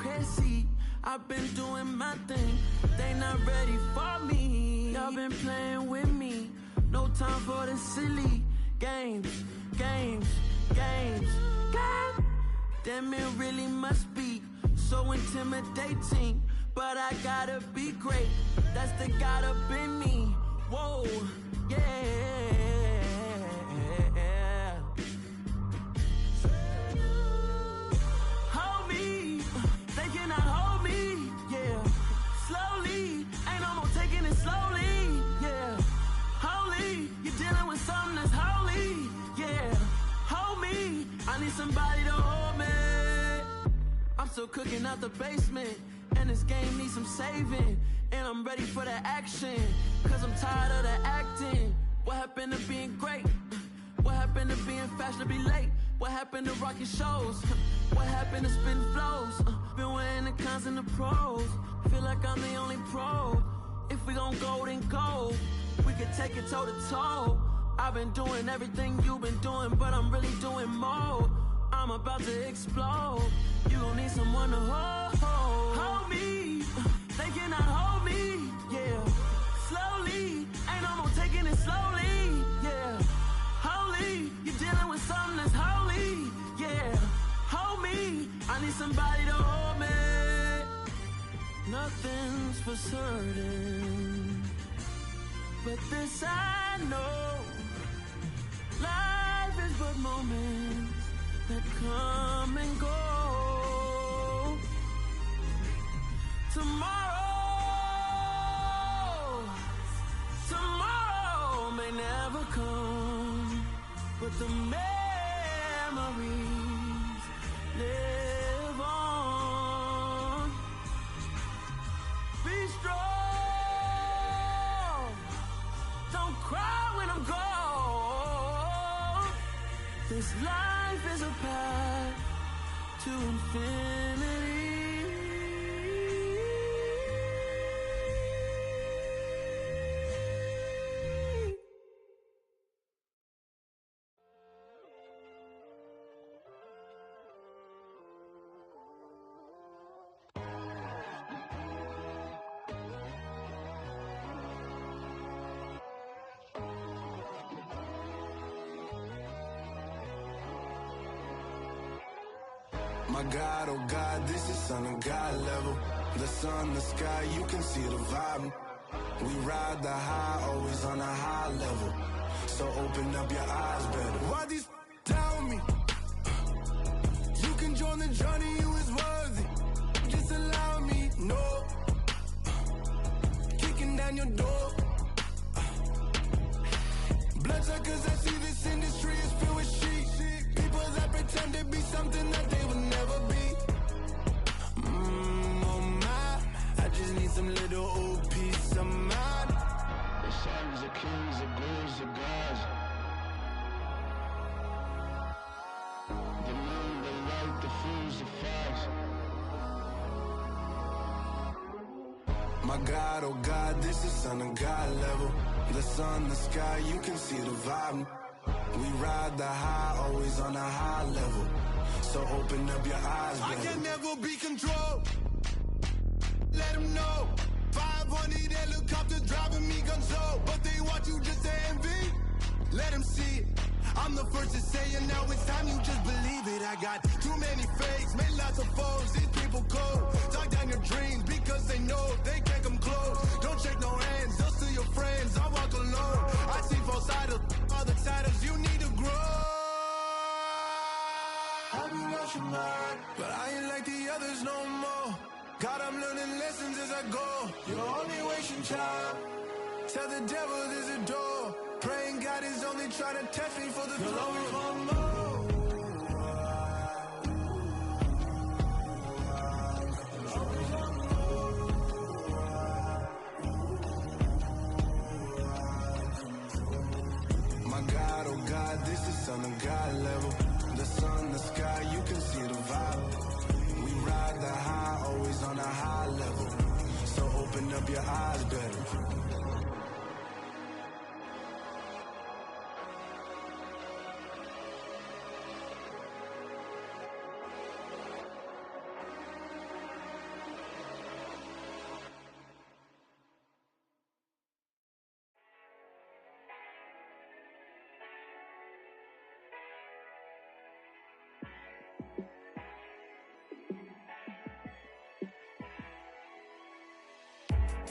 crazy. I've been doing my thing. They not ready for me. Y'all been playing with me. No time for the silly games. Damn, it really must be so intimidating. But I gotta be great. That's the God up in me. Whoa, yeah. Hold me, they cannot hold me, yeah. Slowly, ain't no more taking it slowly, yeah. Holy, you're dealing with something that's holy, yeah. Hold me, I need somebody to hold me. I'm still cooking out the basement, and this game needs some saving. And I'm ready for the action, cause I'm tired of the acting. What happened to being great? What happened to being fashionably late? What happened to rocking shows? What happened to spitting flows? Been weighing the cons and the pros. Feel like I'm the only pro. If we gon' go, then go. We could take it toe to toe. I've been doing everything you've been doing, but I'm really doing more. I'm about to explode. You gon' need someone to hold me. They cannot hold me, yeah. Slowly, ain't no more taking it slowly, yeah. Holy, you're dealing with something that's holy, yeah. Hold me, I need somebody to hold me. Nothing's for certain, but this I know. Life is but moments that come and go. Tomorrow may never come, but the memories live on. Be strong, don't cry when I'm gone. This life is a path to infinity. My God, oh God, this is Son of God level. The sun, the sky, you can see the vibe. We ride the high, always on a high level. So open up your eyes better. Why these tell me? You can join the journey, you is worthy. Just allow me, no. Kicking down your door. Bloodsuckers, I see this industry is filled with sheep. People that pretend to be something that they will never be. Oh my, I just need some little old peace of mind. The sons of kings, the ghouls, the gods. The moon, the light, the fools, the facts. My God, oh God, this is Son of God level. The sun, the sky, you can see the vibe. We ride the high, always on a high level. So open up your eyes, baby. I can never be controlled. Let them know. 500 helicopters driving me gonzo. But they want you just to envy. Let them see it. I'm the first to say it, now it's time you just believe it. I got too many fakes, made lots of foes. These people cold. Talk down your dreams because they know they can't come close. Don't shake no hands, they'll steal your friends. I walk alone. I see false idols, other titles, you need to grow. Have you lost your mind? But I ain't like the others no more. God, I'm learning lessons as I go. You're only wasting time. Tell the devil there's a door. Praying God is only trying to test me for the glory. My God, oh God, this is Son of God level. The sun, the sky, you can see the vibe. We ride the high, always on a high level. So open up your eyes better.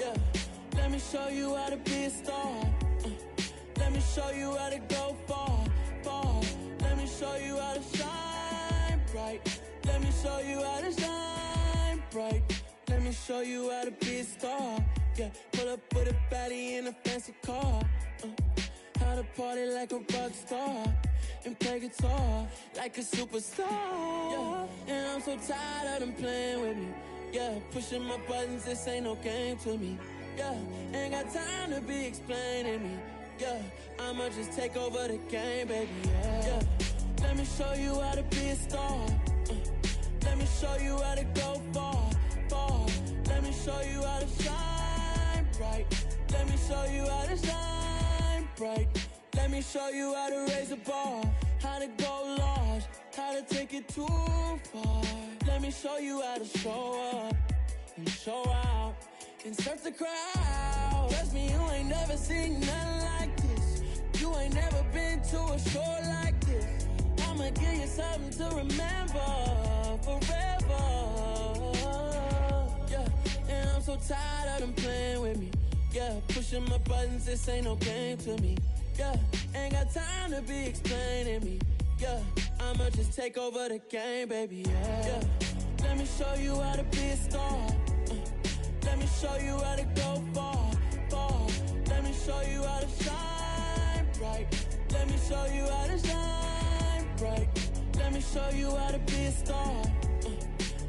Yeah, let me show you how to be a star. Let me show you how to go far, far. Let me show you how to shine bright. Let me show you how to shine bright. Let me show you how to be a star. Yeah, pull up with a baddie in a fancy car. How to party like a rock star and play guitar like a superstar. Yeah, and I'm so tired of them playing with me. Yeah, pushing my buttons, this ain't no game to me. Yeah, ain't got time to be explaining me. Yeah, I'ma just take over the game, baby. Yeah, let me show you how to be a star. Let me show you how to go far, far. Let me show you how to shine bright. Let me show you how to shine bright. Let me show you how to raise a bar, how to go large, how to take it too far. Let me show you how to show up and show out and surf the crowd. Trust me, you ain't never seen nothing like this. You ain't never been to a show like this. I'ma give you something to remember forever. Yeah, and I'm so tired of them playing with me. Yeah, pushing my buttons, this ain't no game to me. Yeah, ain't got time to be explaining me. Yeah, I'ma just take over the game, baby. Yeah, let me show you how to be a star. Let me show you how to go far, far. Let me show you how to shine bright. Let me show you how to shine bright. Let me show you how to be a star.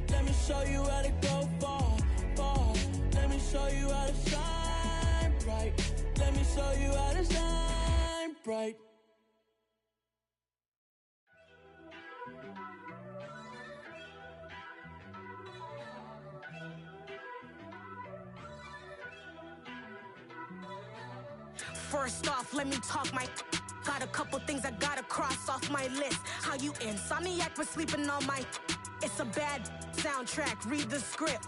Let me show you how to go far, far. Let me show you how to shine bright. Let me show you how to shine bright. First off, let me talk my. Got a couple things I gotta cross off my list. How you insomniac for sleeping on my. It's a bad soundtrack, read the script.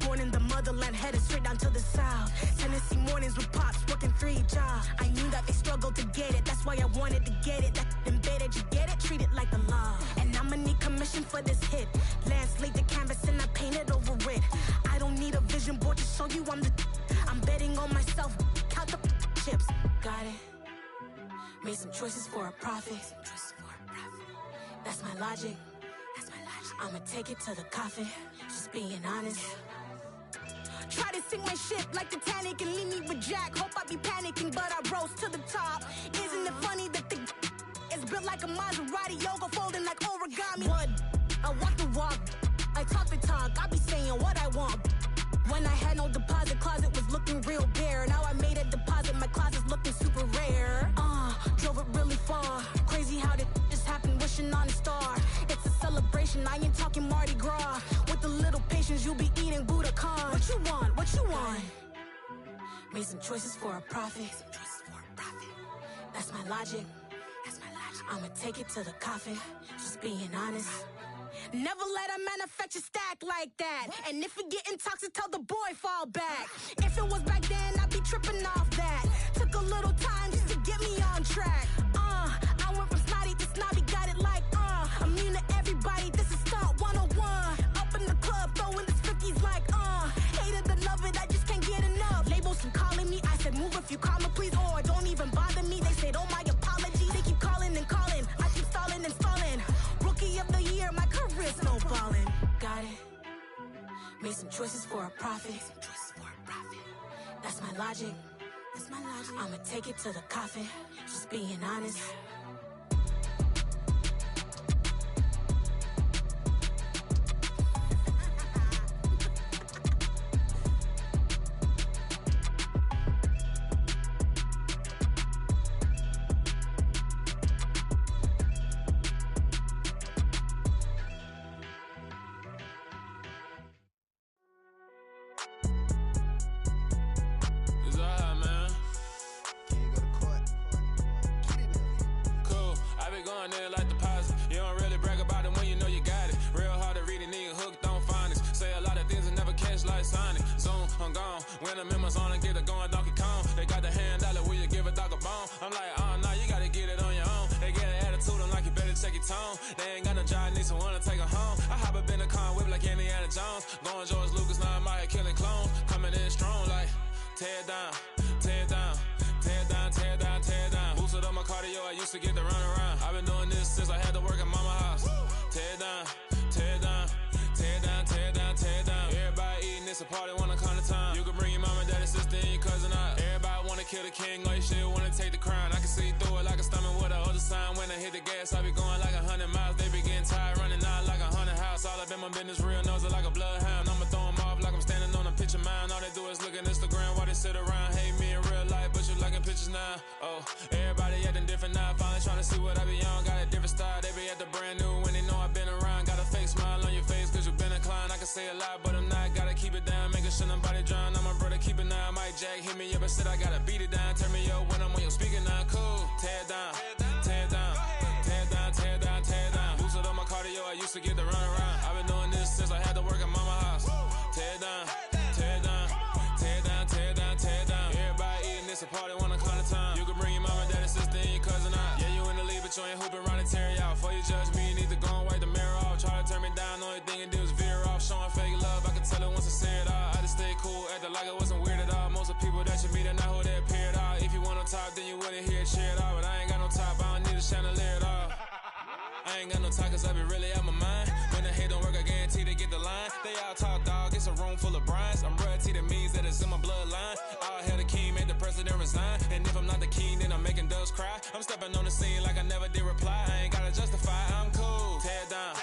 Born in the motherland, headed straight down to the south. Tennessee mornings with pops, working 3 jobs. I knew that they struggled to get it, that's why I wanted to get it. That embedded, you get it, treat it like the law. And I'ma need commission for this hit. Lance laid the canvas and I painted over it. I don't need a vision board to show you I'm betting on myself, count the chips. Got it. Made some choices for a profit. That's my logic. I'ma take it to the coffin, just being honest. Try to sink my ship like Titanic and leave me with Jack. Hope I be panicking, but I rose to the top. Isn't it funny that the is built like a Maserati, yoga folding like origami? What? I walk the walk, I talk the talk, I be saying what I want. When I had no deposit, closet was looking real bare. Now I made a deposit, my closet's looking super rare. Drove it really far. Crazy how did just happen, wishing on a star. It's a celebration, I ain't talking Mardi Gras. With a little patience, you'll be eating Budokan. What you want? What you want? Made some choices for a profit. That's my logic. I'ma take it to the coffin, just being honest. Never let a manufacture stack like that. And if we getting toxic, tell the boy fall back. If it was back then, I'd be tripping off that. Took a little time just to get me on track. I went from snotty to snobby, got it like immune to everybody, this is stunt 101. Up in the club, throwing the cookies like hated to love it, I just can't get enough. Labels keep calling me, I said move if you call me please, or don't even bother me. They said oh my apologies, they keep calling and calling. I keep stalling and stalling. Rookie of the year, my career snowballing. Got it. Made some choices for a profit. That's my logic. I'ma take it to the coffin, just being honest. When the members on and get it going Donkey Kong, they got the hand dollar, will you give a dog a bone? I'm like, nah, you gotta get it on your own. They get an attitude, I'm like, you better check your tone. They ain't got no job, need someone to take her home. I hop up in the car, whip like Indiana Jones. Going George Lucas, now I'm out here killing clones. Coming in strong. tear down, tear down, tear down, tear down, tear down. Boosted up my cardio, I used to get to run around. I've been doing this since I had to work at mama house. Tear down, tear down, tear down, tear down, tear down. Everybody eating, it's a party, wanna come to time. You can bring your mama, daddy, sister, and your cousin out. Everybody wanna kill the king, like shit, wanna take the crown. I can see through it like a stomach with a other sign. When I hit the gas, I be going like 100 miles. They be getting tired, running out like 100 house. All up in my business, real nose like a bloodhound. I'ma throw them off like I'm standing on a picture mound. All they do is look at Instagram while they sit around. Hate me in real life, but you liking pictures now. Oh, everybody acting different now. Finally trying to see what I be on. Got a different style, they be at the brand new when they know I've been around. Got a fake smile on your face cause you been inclined. I can say a lot, but I'm not. Gotta keep it down, making sure nobody drown. I'm my brother, keep it now. Mike Jack hit me up and said I gotta beat it down. Turn me up when I'm on your speaker now. Cool, tear down, tear down, tear down, tear down, tear down. Boosted up my cardio, I used to get to run around. I've been doing this since I had to work at mama house. Tear down, tear down, tear down, tear down, tear down. Everybody eating, it's a party, wanna come to time. You can bring your mama, daddy, sister, and your cousin out. Yeah, you in the league, but you ain't hooping around and tear you out. Before you judge me, you need to go and wipe the mirror off. Try to turn me down, only thing you do is veer off. Showing fake love, I can tell it once I say it all. I just stay cool, acting like it wasn't weird at all. Most of the people that you meet are not who they appear at all. If you want on top, then you wouldn't hear it cheer at all. But I ain't got no top, I don't need a chandelier at all. I ain't got no talk cause I be really out my mind. When the hate don't work, I guarantee they get the line. They all talk dog, it's a room full of brines. I'm royalty, that means that it's in my bloodline. All hail the king, made the president resign. And if I'm not the king, then I'm making doves cry. I'm stepping on the scene like I never did reply. I ain't gotta justify, I'm cool. Tear down,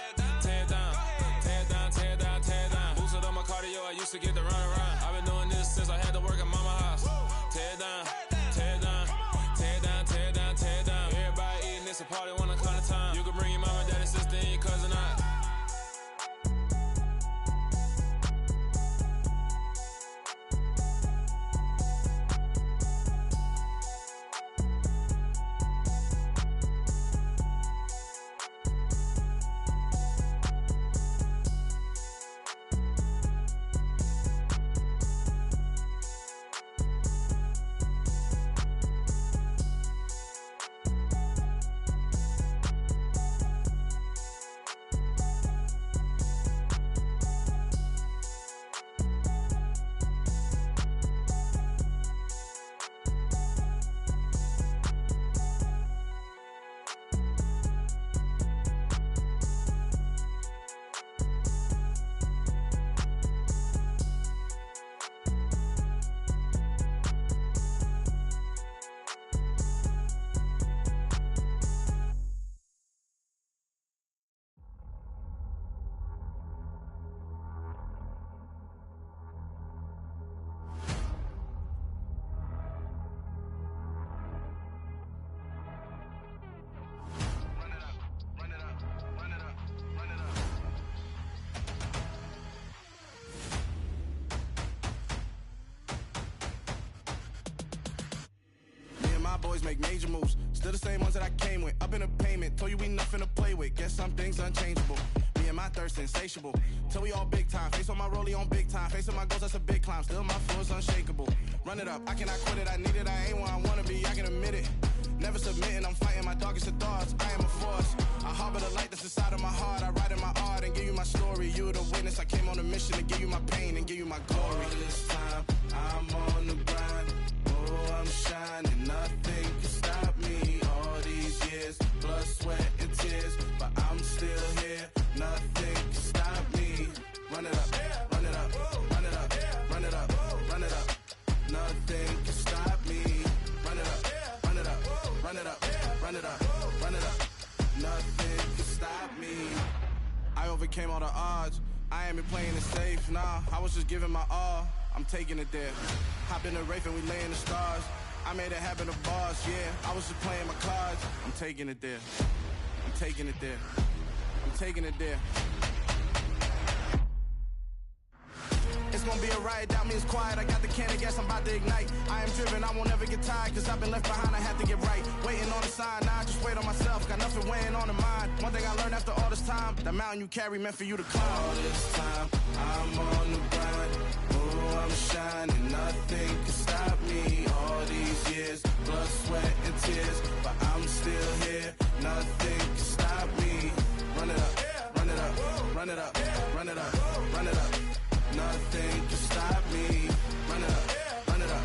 tear down, tear down, tear down, tear down. Boosted up my cardio, I used to get to run around. I've been doing this since I had to work at mama house. Tear down, tear down, tear down, tear down, tear down. Everybody eating, it's a party, wanna come to time. You can bring your mama, daddy, sister, and your cousin out. Boys make major moves, still the same ones that I came with. Up in a payment, told you we nothing to play with. Guess some things unchangeable. Me and my thirst insatiable. Till we all big time. Face on my rollie on big time. Face on my goals, that's a big climb. Still my flow is unshakable. Run it up, I cannot quit it. I need it, I ain't where I wanna be. I can admit it. Never submitting, I'm fighting my darkest of thoughts. I am a force. I harbor the light that's inside of my heart. I write in my art and give you my story. You the witness. I came on a mission to give you my pain and give you my glory. All this time, I'm on the grind. Oh, I'm shining. Nothing can stop me. All these years, blood, sweat, and tears. But I'm still here. Nothing can stop me. Run it up, run it up, run it up, run it up, run it up. Nothing can stop me. Run it up, run it up, run it up, run it up, run it up. Nothing can stop me. I overcame all the odds. I ain't been playing it safe, nah. I was just giving my all. I'm taking it there. Hop in the Wraith and we lay in the stars. I made it happen to bars, yeah. I was just playing my cards. I'm taking it there. I'm taking it there. I'm taking it there. It's gonna be a riot, doubt me it's quiet. I got the can of gas, I'm about to ignite. I am driven, I won't ever get tired, cause I've been left behind, I have to get right. Waiting on the sign, now I just wait on myself. Got nothing weighing on the mind. One thing I learned after all this time, that mountain you carry meant for you to climb. All this time, I'm on the grind. Oh, I'm shining, nothing can stop me. All these years, blood, sweat, and tears. But I'm still here, nothing can stop me. Run it up, run it up, run it up, run it up, run it up. Nothing can stop me. Run it up, run it up,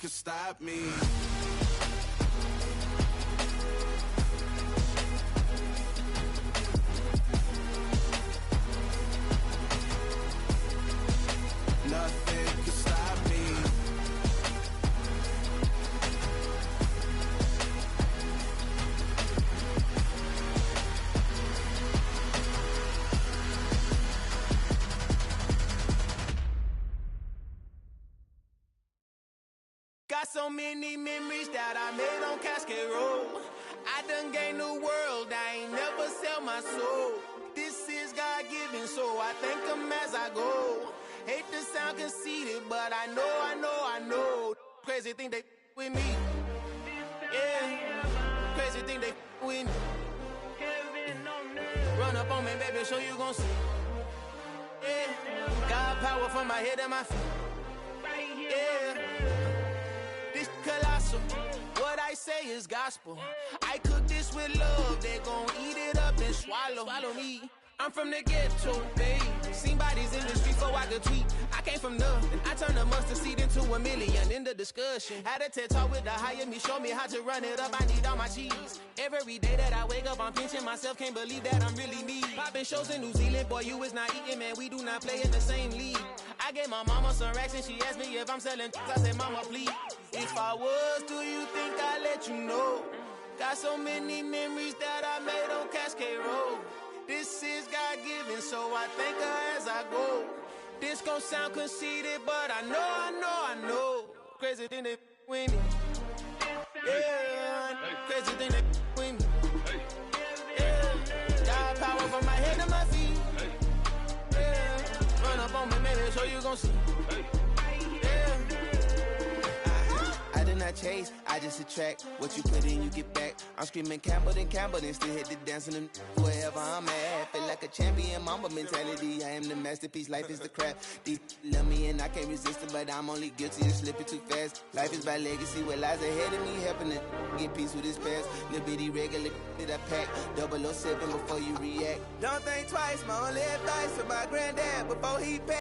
could stop me. Nothing could stop me. Got so many memories that I made on Cascade Road. I done gained the world, I ain't never sell my soul. This is God-given, so I thank him as I go. Hate to sound conceited, but I know. Crazy thing they with me. Yeah, crazy thing they with me. Run up on me, baby, show you gon' see. Yeah, God power from my head and my feet. Yeah, this colossal. What I say is gospel. I cook this with love, they gon' eat it up and swallow me. I'm from the ghetto, babe. Seen bodies in the street so I could tweet. I came from nothing. I turned a mustard seed into a million in the discussion. Had a TED talk with the higher me, show me how to run it up. I need all my cheese. Every day that I wake up, I'm pinching myself. Can't believe that I'm really me. Popping shows in New Zealand, boy, you is not eating, man. We do not play in the same league. I gave my mama some racks and she asked me if I'm selling. I said, mama, please. If I was, do you think I'd let you know? Got so many memories that I made on Cascade Road. This is God-given, so I thank her as I go. This gon' sound conceited, but I know. Crazy thing they with me. Yeah, crazy thing they with me. Yeah, got power from my head to my feet. Yeah, run up on me, maybe so you gon' see. Yeah. I do not chase, I just attract. What you put in, you get back. I'm screaming Campbell, then still hit the dance and wherever I'm at. Feel like a champion, mamba mentality. I am the masterpiece, life is the crap. These love me and I can't resist it, but I'm only guilty of slipping too fast. Life is by legacy, what lies ahead of me, helping to get peace with his past. Little bitty regular that I pack, 007 before you react. Don't think twice, my only advice for my granddad before he passed.